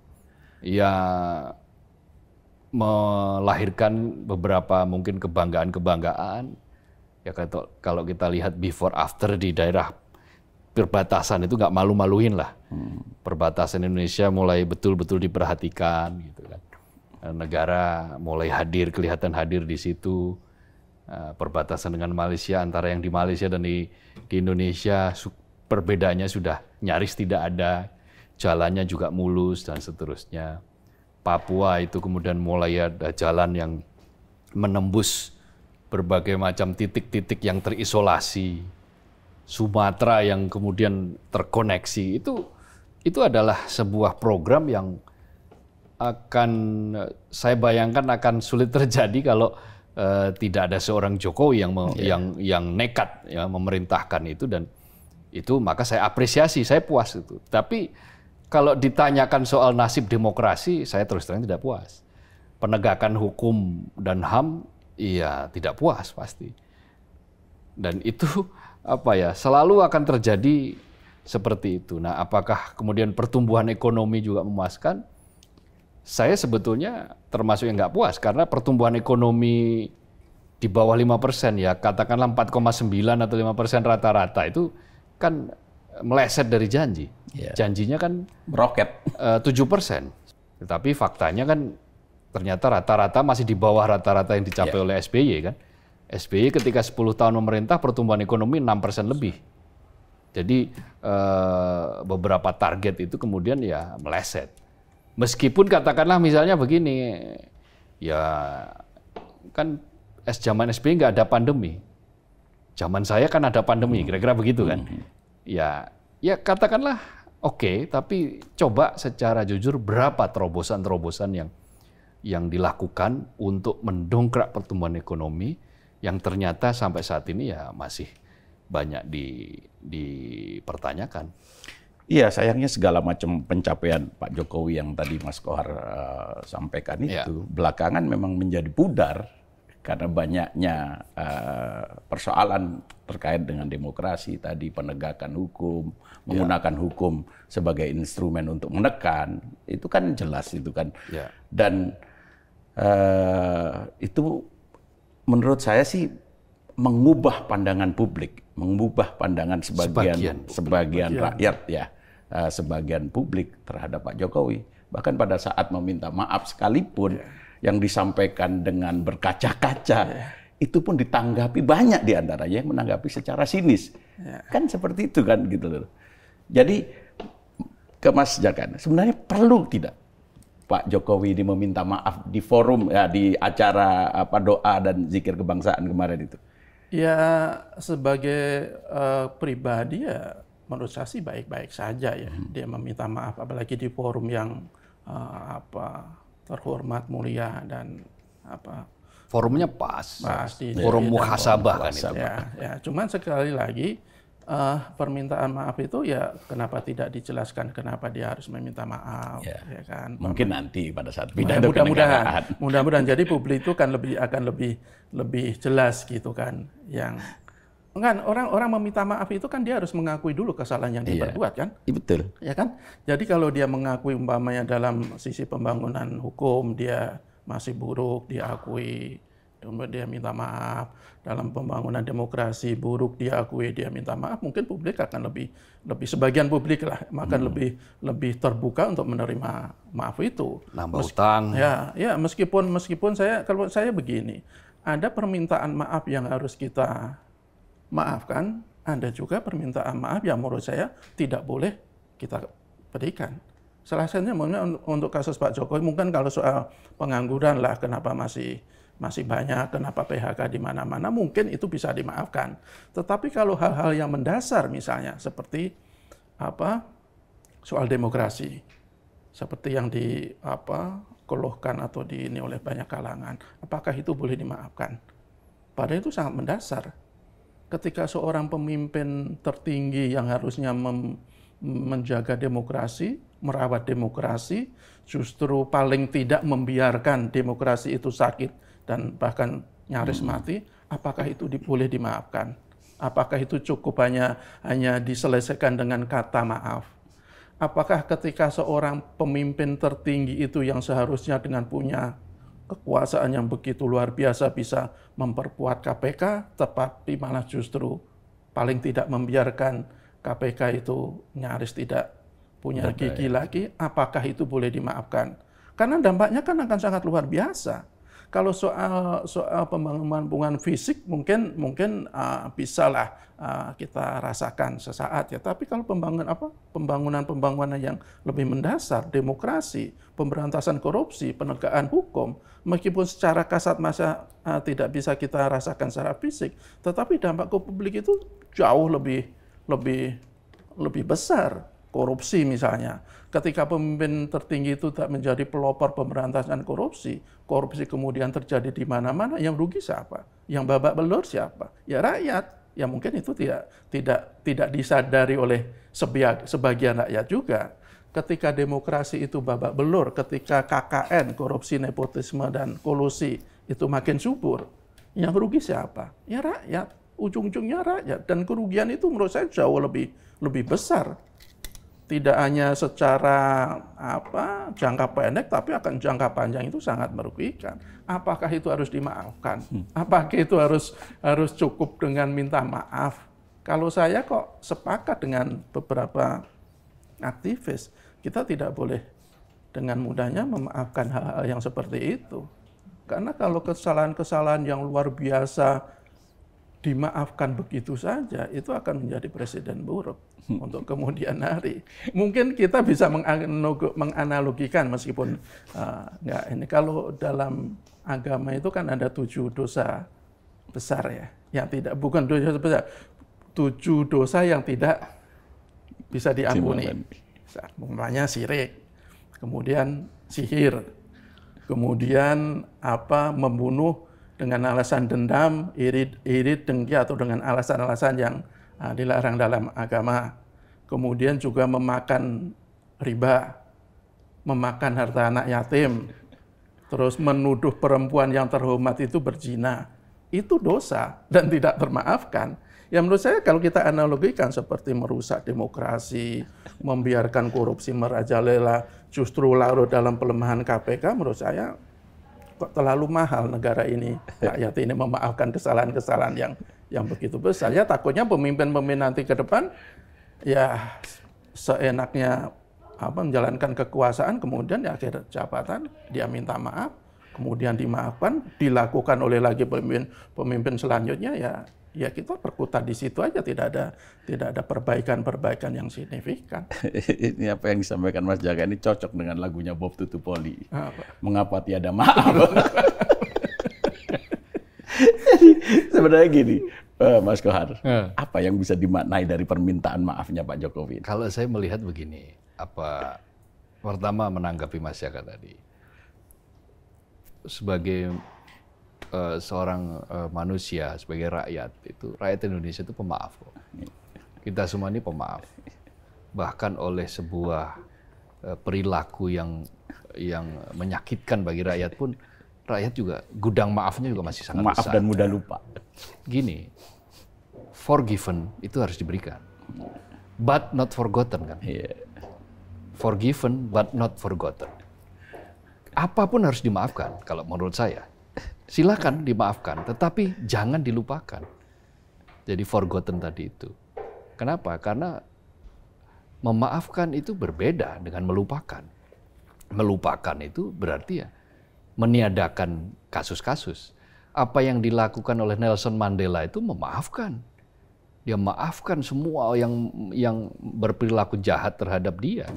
Ya melahirkan beberapa mungkin kebanggaan. Ya kalau kita lihat before after di daerah perbatasan itu nggak malu-maluin lah. Perbatasan Indonesia mulai betul-betul diperhatikan gitu kan. Negara mulai kelihatan hadir di situ. Perbatasan dengan Malaysia, antara yang di Malaysia dan di Indonesia perbedaannya sudah nyaris tidak ada. Jalannya juga mulus dan seterusnya. Papua itu kemudian mulai ada jalan yang menembus berbagai macam titik-titik yang terisolasi. Sumatera yang kemudian terkoneksi. Itu adalah sebuah program yang saya bayangkan akan sulit terjadi kalau tidak ada seorang Jokowi yang nekat ya, memerintahkan itu, dan itu maka saya apresiasi, saya puas itu. Tapi kalau ditanyakan soal nasib demokrasi, saya terus terang tidak puas. Penegakan hukum dan HAM, iya tidak puas pasti. Dan itu selalu akan terjadi seperti itu. Nah, apakah kemudian pertumbuhan ekonomi juga memuaskan? Saya sebetulnya termasuk yang nggak puas karena pertumbuhan ekonomi di bawah 5%, ya katakanlah 4,9 atau 5% rata-rata itu kan meleset dari janji. Janjinya kan meroket 7%. Tetapi faktanya kan ternyata rata-rata masih di bawah rata-rata yang dicapai oleh SBY kan. SBY ketika 10 tahun memerintah pertumbuhan ekonomi 6% lebih. Jadi beberapa target itu kemudian ya meleset. Meskipun katakanlah misalnya begini, ya kan zaman SBY nggak ada pandemi. Zaman saya kan ada pandemi, kira-kira begitu kan. Ya katakanlah oke, tapi coba secara jujur berapa terobosan-terobosan yang dilakukan untuk mendongkrak pertumbuhan ekonomi yang ternyata sampai saat ini ya masih banyak dipertanyakan. Iya, sayangnya segala macam pencapaian Pak Jokowi yang tadi Mas Kohar sampaikan itu belakangan memang menjadi pudar karena banyaknya persoalan terkait dengan demokrasi tadi, penegakan hukum, menggunakan hukum sebagai instrumen untuk menekan, itu kan jelas itu kan. Dan itu menurut saya sih mengubah pandangan publik, mengubah pandangan sebagian rakyat sebagian publik terhadap Pak Jokowi. Bahkan pada saat meminta maaf sekalipun yang disampaikan dengan berkaca-kaca, itu pun ditanggapi banyak di antaranya yang menanggapi secara sinis. Kan seperti itu kan gitu loh. Jadi ke Mas Jakan, sebenarnya perlu tidak Pak Jokowi ini meminta maaf di forum di acara doa dan zikir kebangsaan kemarin itu? Ya sebagai pribadi ya menurut saya sih baik-baik saja ya dia meminta maaf, apalagi di forum yang terhormat, mulia dan forumnya pas di forum muhasabah kan itu. Ya, cuman sekali lagi permintaan maaf itu ya kenapa tidak dijelaskan kenapa dia harus meminta maaf, ya kan? Mungkin nanti pada saat pidato kenegaraan. Mudah-mudahan jadi publik itu kan akan lebih jelas gitu kan. Yang kan orang meminta maaf itu kan dia harus mengakui dulu kesalahan yang diperbuat kan? Betul. Ya kan? Jadi kalau dia mengakui umpamanya dalam sisi pembangunan hukum dia masih buruk, dia akui, kemudian dia minta maaf. Dalam pembangunan demokrasi buruk dia akui, dia minta maaf, mungkin publik akan lebih sebagian publik lah akan lebih terbuka untuk menerima maaf itu. Nambah utang. Ya meskipun kalau saya begini, ada permintaan maaf yang harus kita maafkan, ada juga permintaan maaf yang menurut saya tidak boleh kita berikan. Salah satunya untuk kasus Pak Jokowi, mungkin kalau soal pengangguran lah, kenapa masih banyak, kenapa PHK di mana-mana, mungkin itu bisa dimaafkan. Tetapi kalau hal-hal yang mendasar misalnya seperti soal demokrasi, seperti yang dikeluhkan atau ini oleh banyak kalangan, apakah itu boleh dimaafkan? Padahal itu sangat mendasar. Ketika seorang pemimpin tertinggi yang harusnya menjaga demokrasi, merawat demokrasi, justru paling tidak membiarkan demokrasi itu sakit dan bahkan nyaris mati, apakah itu boleh dimaafkan? Apakah itu cukup hanya diselesaikan dengan kata maaf? Apakah ketika seorang pemimpin tertinggi itu yang seharusnya dengan punya kekuasaan yang begitu luar biasa bisa memperkuat KPK, tetapi malah justru paling tidak membiarkan KPK itu nyaris tidak punya gigi lagi, apakah itu boleh dimaafkan? Karena dampaknya kan akan sangat luar biasa. Kalau soal pembangunan fisik mungkin bisalah kita rasakan sesaat ya. Tapi kalau pembangunan yang lebih mendasar, demokrasi, pemberantasan korupsi, penegakan hukum, meskipun secara kasat mata tidak bisa kita rasakan secara fisik, tetapi dampak ke publik itu jauh lebih besar. Korupsi misalnya, ketika pemimpin tertinggi itu tak menjadi pelopor pemberantasan korupsi, korupsi kemudian terjadi di mana-mana, yang rugi siapa? Yang babak belur siapa? Ya rakyat. Ya mungkin itu tidak disadari oleh sebagian rakyat juga. Ketika demokrasi itu babak belur, ketika KKN, korupsi, nepotisme dan kolusi itu makin subur, yang rugi siapa? Ya rakyat. ujung-ujungnya rakyat. Dan kerugian itu menurut saya jauh lebih besar. Tidak hanya secara jangka pendek, tapi akan jangka panjang itu sangat merugikan. Apakah itu harus dimaafkan? Apakah itu harus cukup dengan minta maaf? Kalau saya kok sepakat dengan beberapa aktivis, kita tidak boleh dengan mudahnya memaafkan hal-hal yang seperti itu. Karena kalau kesalahan-kesalahan yang luar biasa dimaafkan begitu saja, itu akan menjadi presiden buruk untuk kemudian hari. Mungkin kita bisa menganalogikan meskipun nggak ini. Kalau dalam agama itu kan ada 7 dosa besar ya, yang tidak bukan dosa besar, 7 dosa yang tidak bisa diampuni. Umpamanya syirik, kemudian sihir, kemudian membunuh dengan alasan dendam, iri, dengki, atau dengan alasan-alasan yang dilarang dalam agama. Kemudian juga memakan riba, memakan harta anak yatim, terus menuduh perempuan yang terhormat itu berzina. Itu dosa dan tidak termaafkan. Ya menurut saya kalau kita analogikan seperti merusak demokrasi, membiarkan korupsi merajalela, justru larut dalam pelemahan KPK, menurut saya kok terlalu mahal negara ini, rakyat ini memaafkan kesalahan-kesalahan yang begitu besar. Ya takutnya pemimpin-pemimpin nanti ke depan ya seenaknya menjalankan kekuasaan, kemudian di akhir jabatan dia minta maaf, kemudian dimaafkan, dilakukan oleh lagi pemimpin selanjutnya, ya kita berkutat di situ aja, tidak ada perbaikan yang signifikan. Ini apa yang disampaikan Mas Jaka ini cocok dengan lagunya Bob Tutupoli. Mengapa tiada maaf? Jadi sebenarnya gini, Mas Kohar, apa yang bisa dimaknai dari permintaan maafnya Pak Jokowi? Kalau saya melihat begini, pertama menanggapi Mas Jaka tadi, sebagai seorang manusia, sebagai rakyat, rakyat Indonesia itu pemaaf kok. Kita semua ini pemaaf. Bahkan oleh sebuah perilaku yang menyakitkan bagi rakyat pun, rakyat juga gudang maafnya juga masih sangat maaf besar. Dan mudah lupa. Gini, forgiven itu harus diberikan, but not forgotten kan? Forgiven but not forgotten. Apapun harus dimaafkan kalau menurut saya. Silakan dimaafkan, tetapi jangan dilupakan. Jadi forgotten tadi itu. Kenapa? Karena memaafkan itu berbeda dengan melupakan. Melupakan itu berarti ya meniadakan kasus-kasus. Apa yang dilakukan oleh Nelson Mandela itu memaafkan. Dia maafkan semua yang berperilaku jahat terhadap dia,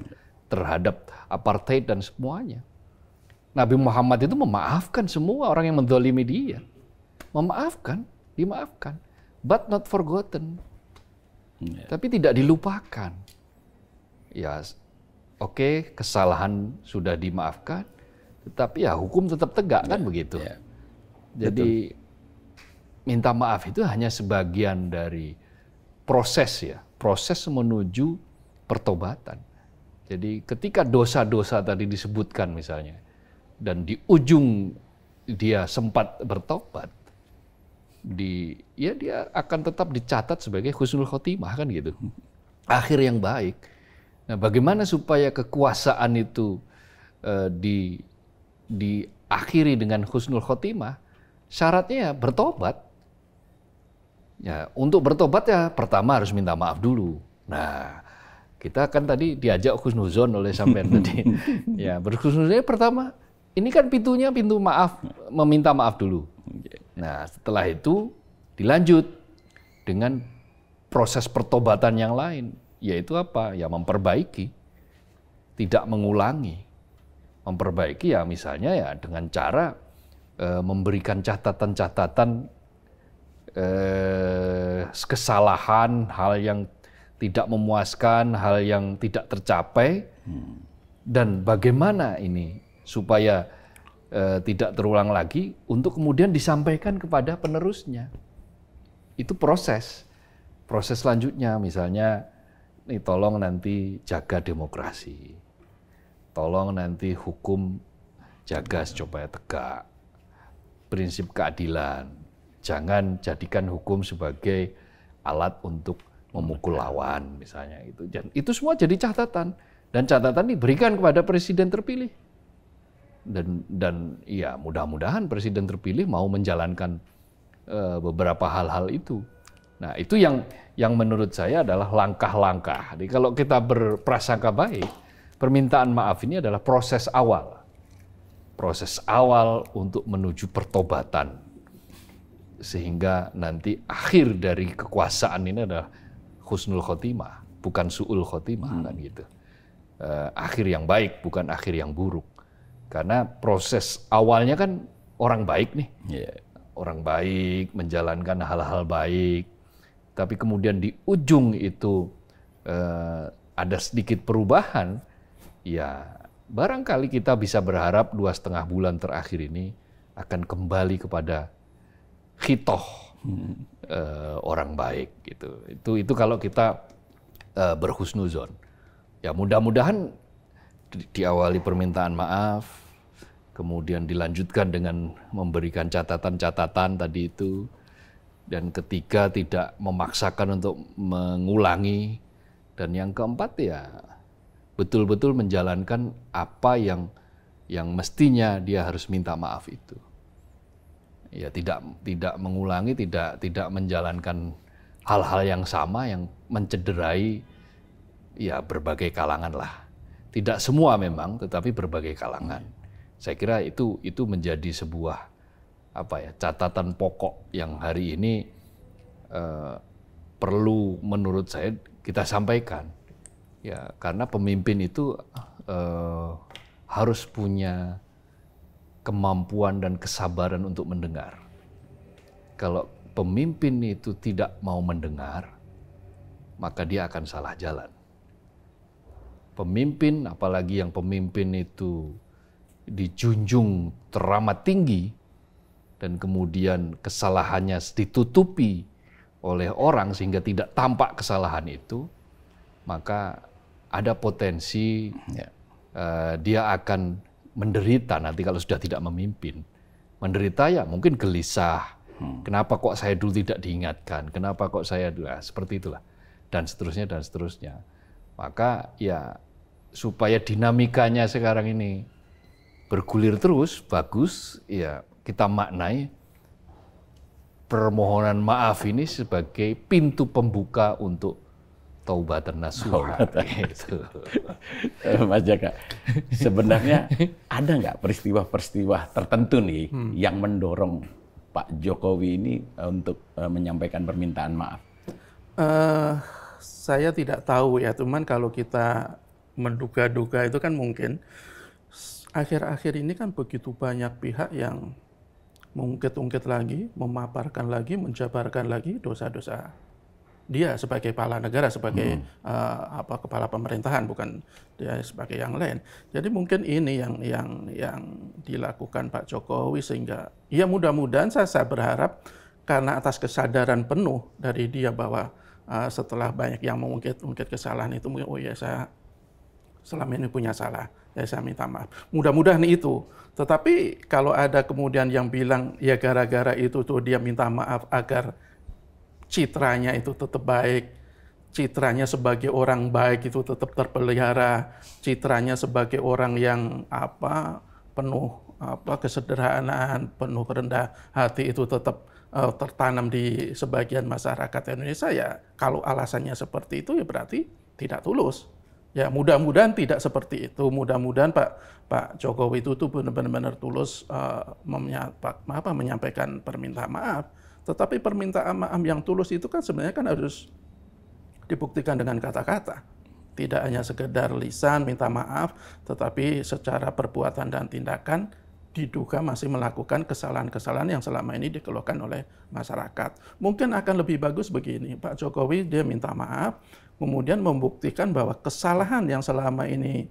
terhadap apartheid dan semuanya. Nabi Muhammad itu memaafkan semua orang yang menzalimi dia. Memaafkan, dimaafkan. But not forgotten. Tapi tidak dilupakan. Ya, oke, kesalahan sudah dimaafkan, tetapi ya hukum tetap tegak kan begitu. Jadi minta maaf itu hanya sebagian dari proses proses menuju pertobatan. Jadi ketika dosa-dosa tadi disebutkan misalnya, dan di ujung dia sempat bertobat, dia akan tetap dicatat sebagai husnul khotimah kan gitu. Akhir yang baik. Nah, bagaimana supaya kekuasaan itu diakhiri dengan husnul khotimah? Syaratnya ya bertobat. Ya, untuk bertobat ya pertama harus minta maaf dulu. Nah, kita kan tadi diajak husnuzon oleh sampean tadi. Ya, berhusnuzon pertama. Ini kan pintunya pintu maaf, meminta maaf dulu. Nah, setelah itu dilanjut dengan proses pertobatan yang lain, yaitu apa? Ya memperbaiki, tidak mengulangi. Memperbaiki ya misalnya ya dengan cara memberikan catatan-catatan kesalahan, hal yang tidak memuaskan, hal yang tidak tercapai, dan bagaimana ini supaya tidak terulang lagi untuk kemudian disampaikan kepada penerusnya. Itu proses selanjutnya, misalnya nih tolong nanti jaga demokrasi, tolong nanti hukum jaga supaya tegak, prinsip keadilan, Jangan jadikan hukum sebagai alat untuk memukul lawan misalnya itu. Dan itu semua jadi catatan, dan catatan diberikan kepada presiden terpilih. Dan ya mudah-mudahan presiden terpilih mau menjalankan beberapa hal-hal itu. Nah, itu yang menurut saya adalah langkah-langkah. Jadi kalau kita berprasangka baik, permintaan maaf ini adalah proses awal. Proses awal untuk menuju pertobatan. Sehingga nanti akhir dari kekuasaan ini adalah husnul khotimah, bukan su'ul khotimah kan gitu. Akhir yang baik, bukan akhir yang buruk. Karena proses awalnya kan orang baik nih. Orang baik, menjalankan hal-hal baik. Tapi kemudian di ujung itu ada sedikit perubahan, ya barangkali kita bisa berharap 2,5 bulan terakhir ini akan kembali kepada khitoh orang baik gitu. Itu kalau kita berhusnuzon. Ya mudah-mudahan diawali permintaan maaf, kemudian dilanjutkan dengan memberikan catatan-catatan tadi itu, dan ketiga tidak memaksakan untuk mengulangi, dan yang keempat ya betul-betul menjalankan apa yang mestinya dia harus minta maaf itu. Ya tidak mengulangi, tidak menjalankan hal-hal yang sama yang mencederai ya berbagai kalangan lah. Tidak semua memang, tetapi berbagai kalangan. Saya kira itu menjadi sebuah catatan pokok yang hari ini perlu menurut saya kita sampaikan. Ya, karena pemimpin itu harus punya kemampuan dan kesabaran untuk mendengar. Kalau pemimpin itu tidak mau mendengar, maka dia akan salah jalan. Pemimpin, apalagi yang pemimpin itu dijunjung teramat tinggi, dan kemudian kesalahannya ditutupi oleh orang sehingga tidak tampak kesalahan itu, maka ada potensi dia akan menderita nanti kalau sudah tidak memimpin. Menderita ya mungkin gelisah, kenapa kok saya dulu tidak diingatkan, kenapa kok saya dulu, seperti itulah, dan seterusnya. Maka ya supaya dinamikanya sekarang ini bergulir terus, bagus, ya kita maknai permohonan maaf ini sebagai pintu pembuka untuk taubatan nasuha. Gitu. Mas Jaka, sebenarnya ada nggak peristiwa-peristiwa tertentu nih yang mendorong Pak Jokowi ini untuk menyampaikan permintaan maaf? Saya tidak tahu ya, cuman kalau kita menduga-duga itu kan mungkin akhir-akhir ini kan begitu banyak pihak yang mengungkit-ungkit lagi, memaparkan lagi, menjabarkan lagi dosa-dosa dia sebagai kepala negara, sebagai kepala pemerintahan, bukan dia sebagai yang lain. Jadi mungkin ini yang dilakukan Pak Jokowi, sehingga ya mudah-mudahan saya berharap karena atas kesadaran penuh dari dia bahwa setelah banyak yang mengungkit kesalahan itu, oh ya saya selama ini punya salah, ya saya minta maaf. Mudah-mudahan itu. Tetapi kalau ada kemudian yang bilang ya gara-gara itu tuh dia minta maaf agar citranya itu tetap baik, citranya sebagai orang baik itu tetap terpelihara, citranya sebagai orang yang penuh kesederhanaan, penuh rendah hati itu tetap tertanam di sebagian masyarakat Indonesia, ya kalau alasannya seperti itu ya berarti tidak tulus. Ya mudah-mudahan tidak seperti itu. Mudah-mudahan Pak Jokowi itu tuh benar-benar tulus menyampaikan permintaan maaf. Tetapi permintaan maaf yang tulus itu kan sebenarnya kan harus dibuktikan dengan kata-kata. Tidak hanya sekedar lisan minta maaf, tetapi secara perbuatan dan tindakan diduga masih melakukan kesalahan-kesalahan yang selama ini dikeluhkan oleh masyarakat. Mungkin akan lebih bagus begini, Pak Jokowi dia minta maaf, kemudian membuktikan bahwa kesalahan yang selama ini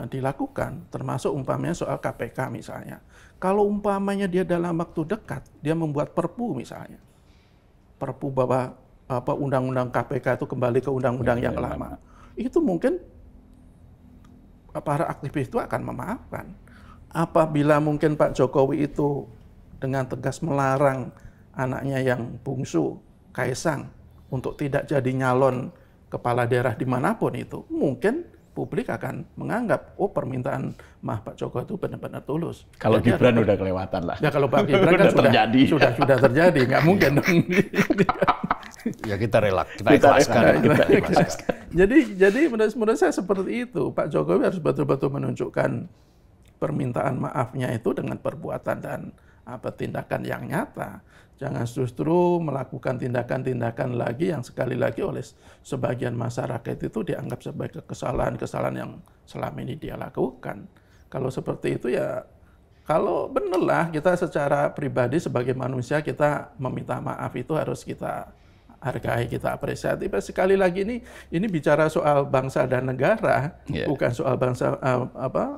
dilakukan, termasuk umpamanya soal KPK misalnya. Kalau umpamanya dia dalam waktu dekat, dia membuat perpu misalnya. Perpu bahwa undang-undang KPK itu kembali ke undang-undang yang lama. Itu mungkin para aktivis itu akan memaafkan. Apabila mungkin Pak Jokowi itu dengan tegas melarang anaknya yang bungsu, Kaisang, untuk tidak jadi nyalon kepala daerah dimanapun itu, mungkin publik akan menganggap, oh permintaan maaf Pak Jokowi itu benar-benar tulus. Kalau Gibran udah kelewatan lah. Ya kalau Pak Gibran kan sudah terjadi, nggak mungkin dong. Ya kita ikhlaskan. Jadi menurut saya seperti itu. Pak Jokowi harus betul-betul menunjukkan permintaan maafnya itu dengan perbuatan dan tindakan yang nyata. Jangan justru melakukan tindakan-tindakan lagi yang sekali lagi oleh sebagian masyarakat itu dianggap sebagai kesalahan-kesalahan yang selama ini dia lakukan. Kalau seperti itu ya, kalau benar kita secara pribadi sebagai manusia kita meminta maaf itu harus kita hargai, kita apresiasi. Sekali lagi ini bicara soal bangsa dan negara, bukan soal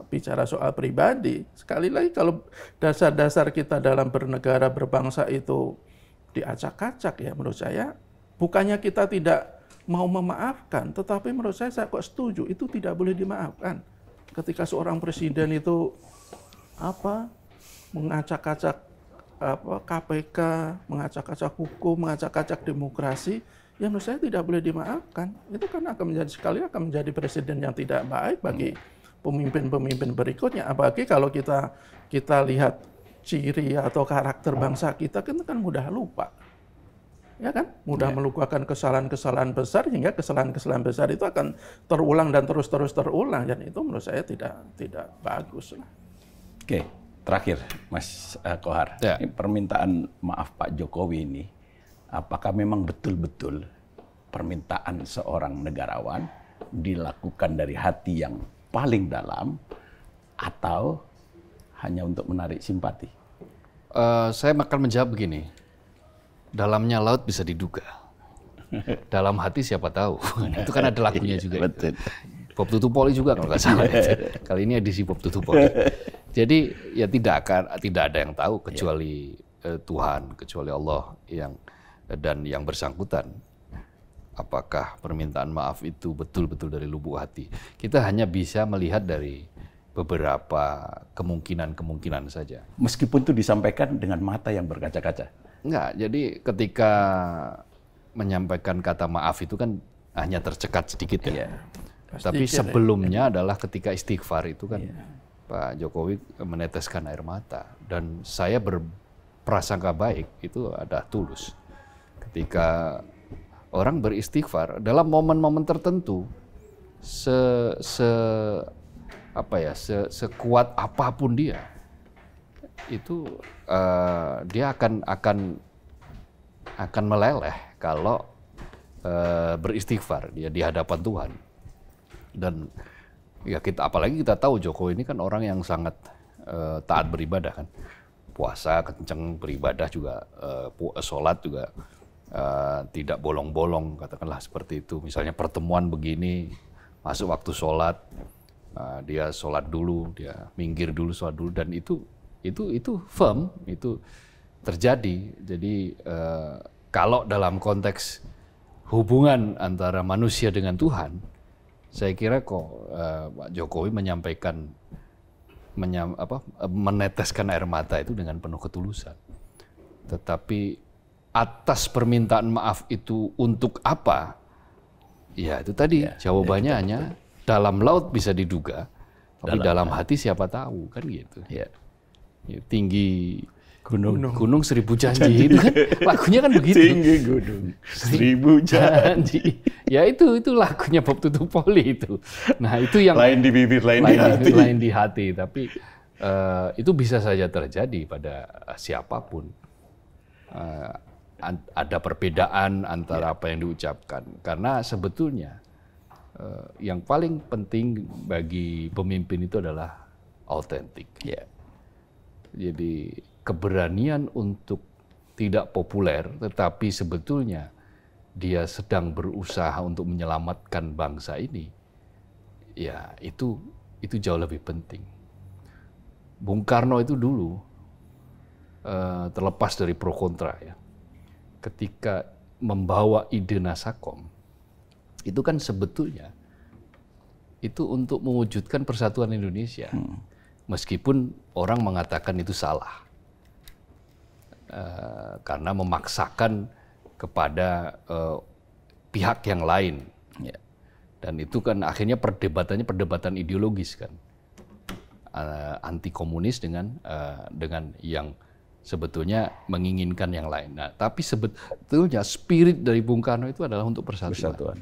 bicara soal pribadi. Sekali lagi kalau dasar-dasar kita dalam bernegara berbangsa itu diacak-acak ya menurut saya, bukannya kita tidak mau memaafkan, tetapi menurut saya kok setuju itu tidak boleh dimaafkan. Ketika seorang presiden itu mengacak-acak KPK, mengacak-acak hukum, mengacak-acak demokrasi, ya menurut saya tidak boleh dimaafkan. Itu kan akan menjadi presiden yang tidak baik bagi pemimpin-pemimpin berikutnya. Apalagi kalau kita lihat ciri atau karakter bangsa kita kan mudah lupa. Ya kan? Mudah melupakan kesalahan-kesalahan besar, hingga kesalahan-kesalahan besar itu akan terulang dan terus terulang. Dan itu menurut saya tidak bagus. Oke. Terakhir, Mas Kohar, ini permintaan maaf Pak Jokowi ini, apakah memang betul-betul permintaan seorang negarawan dilakukan dari hati yang paling dalam, atau hanya untuk menarik simpati? Saya akan menjawab begini, dalamnya laut bisa diduga, dalam hati siapa tahu. Itu kan ada lagunya juga. Betul. Bob Tutupoli juga kalau nggak salah. Kali ini edisi Bob Tutupoli. Jadi ya tidak ada yang tahu kecuali Tuhan, kecuali Allah dan yang bersangkutan. Apakah permintaan maaf itu betul-betul dari lubuk hati? Kita hanya bisa melihat dari beberapa kemungkinan saja. Meskipun itu disampaikan dengan mata yang berkaca-kaca. Enggak, jadi ketika menyampaikan kata maaf itu kan hanya tercekat sedikit ya. Tapi sebelumnya adalah ketika istighfar itu kan Pak Jokowi meneteskan air mata, dan saya berprasangka baik itu ada tulus. Ketika orang beristighfar dalam momen-momen tertentu, sekuat apapun dia, itu dia akan meleleh kalau beristighfar dia di hadapan Tuhan. Dan ya apalagi kita tahu Jokowi ini kan orang yang sangat taat beribadah kan, puasa kenceng, beribadah juga, sholat juga tidak bolong-bolong, katakanlah seperti itu. Misalnya pertemuan begini, masuk waktu sholat, dia sholat dulu, dia minggir dulu, sholat dulu, dan itu firm, itu terjadi. Jadi kalau dalam konteks hubungan antara manusia dengan Tuhan, saya kira kok Pak Jokowi meneteskan air mata itu dengan penuh ketulusan. Tetapi atas permintaan maaf itu untuk apa? Ya itu tadi jawabannya hanya dalam laut bisa diduga, tapi dalam hati siapa tahu, kan gitu. Ya, tinggi gunung 1000 janji itu kan lagunya kan begitu. Tinggi gunung 1000 janji. Ya itu lagunya Bob Tutupoli itu. Nah itu yang lain di bibir, lain di hati. Tapi itu bisa saja terjadi pada siapapun. Ada perbedaan antara apa yang diucapkan. Karena sebetulnya yang paling penting bagi pemimpin itu adalah autentik. Jadi keberanian untuk tidak populer, tetapi sebetulnya dia sedang berusaha untuk menyelamatkan bangsa ini, ya itu jauh lebih penting. Bung Karno itu dulu terlepas dari pro kontra ya, ketika membawa ide Nasakom, itu kan sebetulnya itu untuk mewujudkan persatuan Indonesia, meskipun orang mengatakan itu salah. karena memaksakan kepada pihak yang lain. Ya. Dan itu kan akhirnya perdebatannya perdebatan ideologis kan, anti komunis dengan yang sebetulnya menginginkan yang lain. Nah, tapi sebetulnya spirit dari Bung Karno itu adalah untuk persatuan.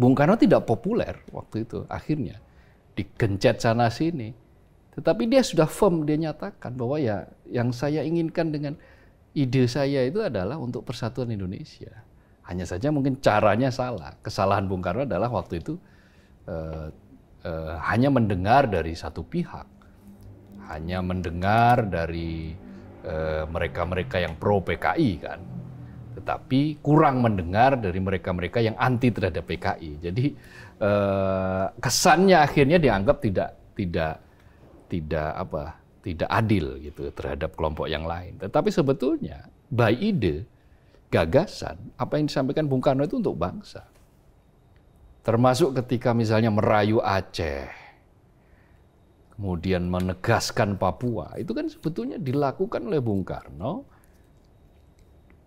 Bung Karno tidak populer waktu itu, akhirnya digencet sana sini. Tetapi dia sudah firm, dia nyatakan bahwa ya yang saya inginkan dengan ide saya itu adalah untuk persatuan Indonesia. Hanya saja mungkin caranya salah. Kesalahan Bung Karno adalah waktu itu hanya mendengar dari satu pihak. Hanya mendengar dari mereka-mereka yang pro PKI kan. Tetapi kurang mendengar dari mereka-mereka yang anti terhadap PKI. Jadi kesannya akhirnya dianggap tidak adil gitu terhadap kelompok yang lain. Tetapi sebetulnya by ide, gagasan, apa yang disampaikan Bung Karno itu untuk bangsa. Termasuk ketika misalnya merayu Aceh, kemudian menegaskan Papua, itu kan sebetulnya dilakukan oleh Bung Karno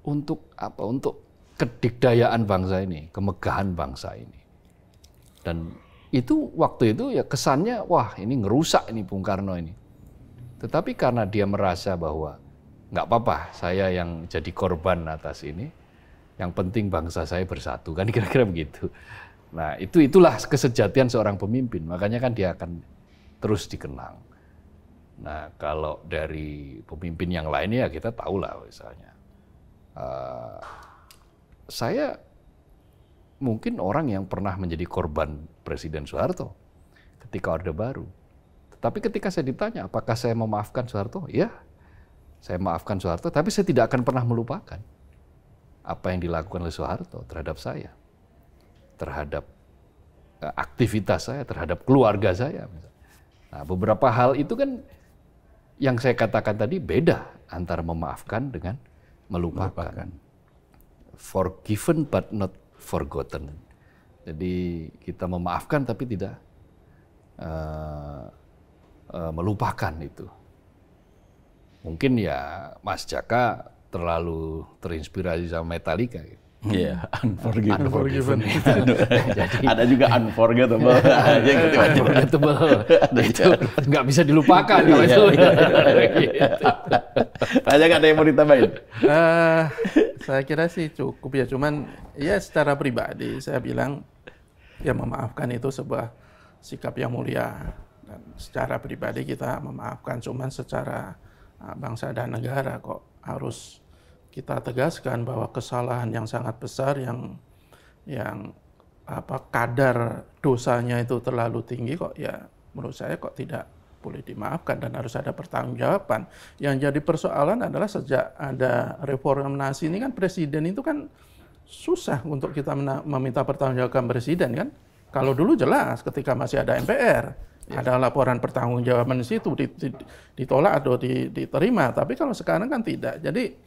untuk apa? Untuk kedikdayaan bangsa ini, kemegahan bangsa ini. Dan itu waktu itu ya kesannya, wah ini ngerusak ini Bung Karno ini. Tetapi karena dia merasa bahwa nggak apa-apa, saya yang jadi korban atas ini, yang penting bangsa saya bersatu, kan kira-kira begitu. Nah itulah kesejatian seorang pemimpin, makanya kan dia akan terus dikenang. Nah kalau dari pemimpin yang lainnya kita tahu lah misalnya. Saya mungkin orang yang pernah menjadi korban Presiden Soeharto ketika Orde Baru. Tetapi ketika saya ditanya apakah saya memaafkan Soeharto, ya saya maafkan Soeharto, tapi saya tidak akan pernah melupakan apa yang dilakukan oleh Soeharto terhadap saya, terhadap aktivitas saya, terhadap keluarga saya. Nah, beberapa hal itu kan yang saya katakan tadi beda antara memaafkan dengan melupakan. Forgiven but not forgotten. Jadi kita memaafkan tapi tidak melupakan itu. Mungkin ya Mas Jaka terlalu terinspirasi sama Metallica. Iya, unforgiven. Jadi ada juga unforgettable. Unforgettable. Itu nggak bisa dilupakan kalau itu. Banyak ada yang mau ditambahin? Saya kira sih cukup ya. Cuman ya secara pribadi saya bilang ya memaafkan itu sebuah sikap yang mulia. Dan secara pribadi kita memaafkan. Cuman secara bangsa dan negara kok harus kita tegaskan bahwa kesalahan yang sangat besar yang kadar dosanya itu terlalu tinggi kok ya menurut saya kok tidak boleh dimaafkan dan harus ada pertanggungjawaban. Yang jadi persoalan adalah sejak ada reformasi ini kan presiden itu kan susah untuk kita meminta pertanggungjawaban presiden kan. Kalau dulu jelas ketika masih ada MPR, ada laporan pertanggungjawaban di situ ditolak atau diterima. Tapi kalau sekarang kan tidak. Jadi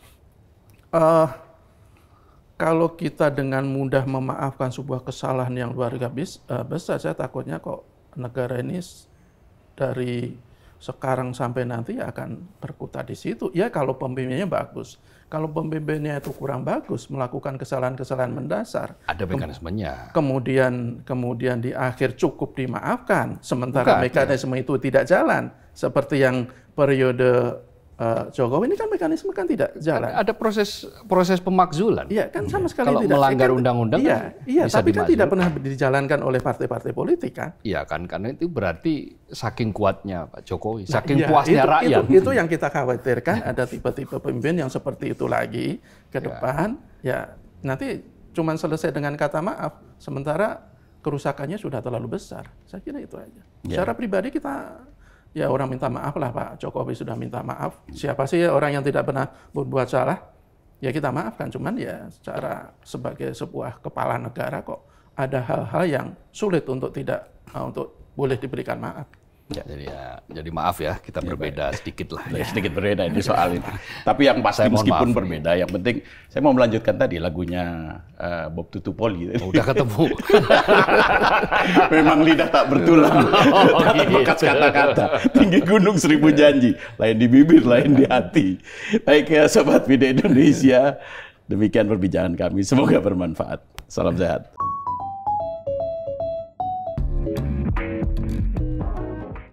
kalau kita dengan mudah memaafkan sebuah kesalahan yang luar biasa besar, saya takutnya kok negara ini dari sekarang sampai nanti akan berkutat di situ. Ya kalau pemimpinnya bagus. Kalau pemimpinnya itu kurang bagus, melakukan kesalahan-kesalahan mendasar. Ada mekanismenya. Kemudian di akhir cukup dimaafkan, sementara mekanisme itu tidak jalan. Seperti yang periode Jokowi ini kan mekanisme kan tidak jalan. Ada proses pemakzulan. Iya kan sama sekali kalau tidak. Kalau melanggar undang-undang iya, tapi kan tidak pernah dijalankan oleh partai-partai politik kan. Iya kan, karena itu berarti saking kuatnya Pak Jokowi, saking puasnya rakyat. Itu yang kita khawatirkan, ada tipe-tipe pemimpin yang seperti itu lagi ke depan. Ya nanti cuma selesai dengan kata maaf, sementara kerusakannya sudah terlalu besar. Saya kira itu aja. Secara pribadi kita ya orang minta maaf lah Pak Jokowi sudah minta maaf. Siapa sih orang yang tidak pernah berbuat salah? Ya kita maafkan. Cuman ya secara sebagai sebuah kepala negara kok ada hal-hal yang sulit untuk boleh diberikan maaf. Jadi maaf ya, kita berbeda sedikit lah. Ya, sedikit berbeda ini soal ini. Tapi yang pasti meskipun berbeda, yang penting saya mau melanjutkan tadi lagunya Bob Tutupoli. Udah ketemu. Memang lidah tak bertulang. Bekas kata-kata. Tinggi gunung 1000 janji. Lain di bibir, lain di hati. Baik ya Sobat Video Indonesia. Demikian perbincangan kami. Semoga bermanfaat. Salam sehat.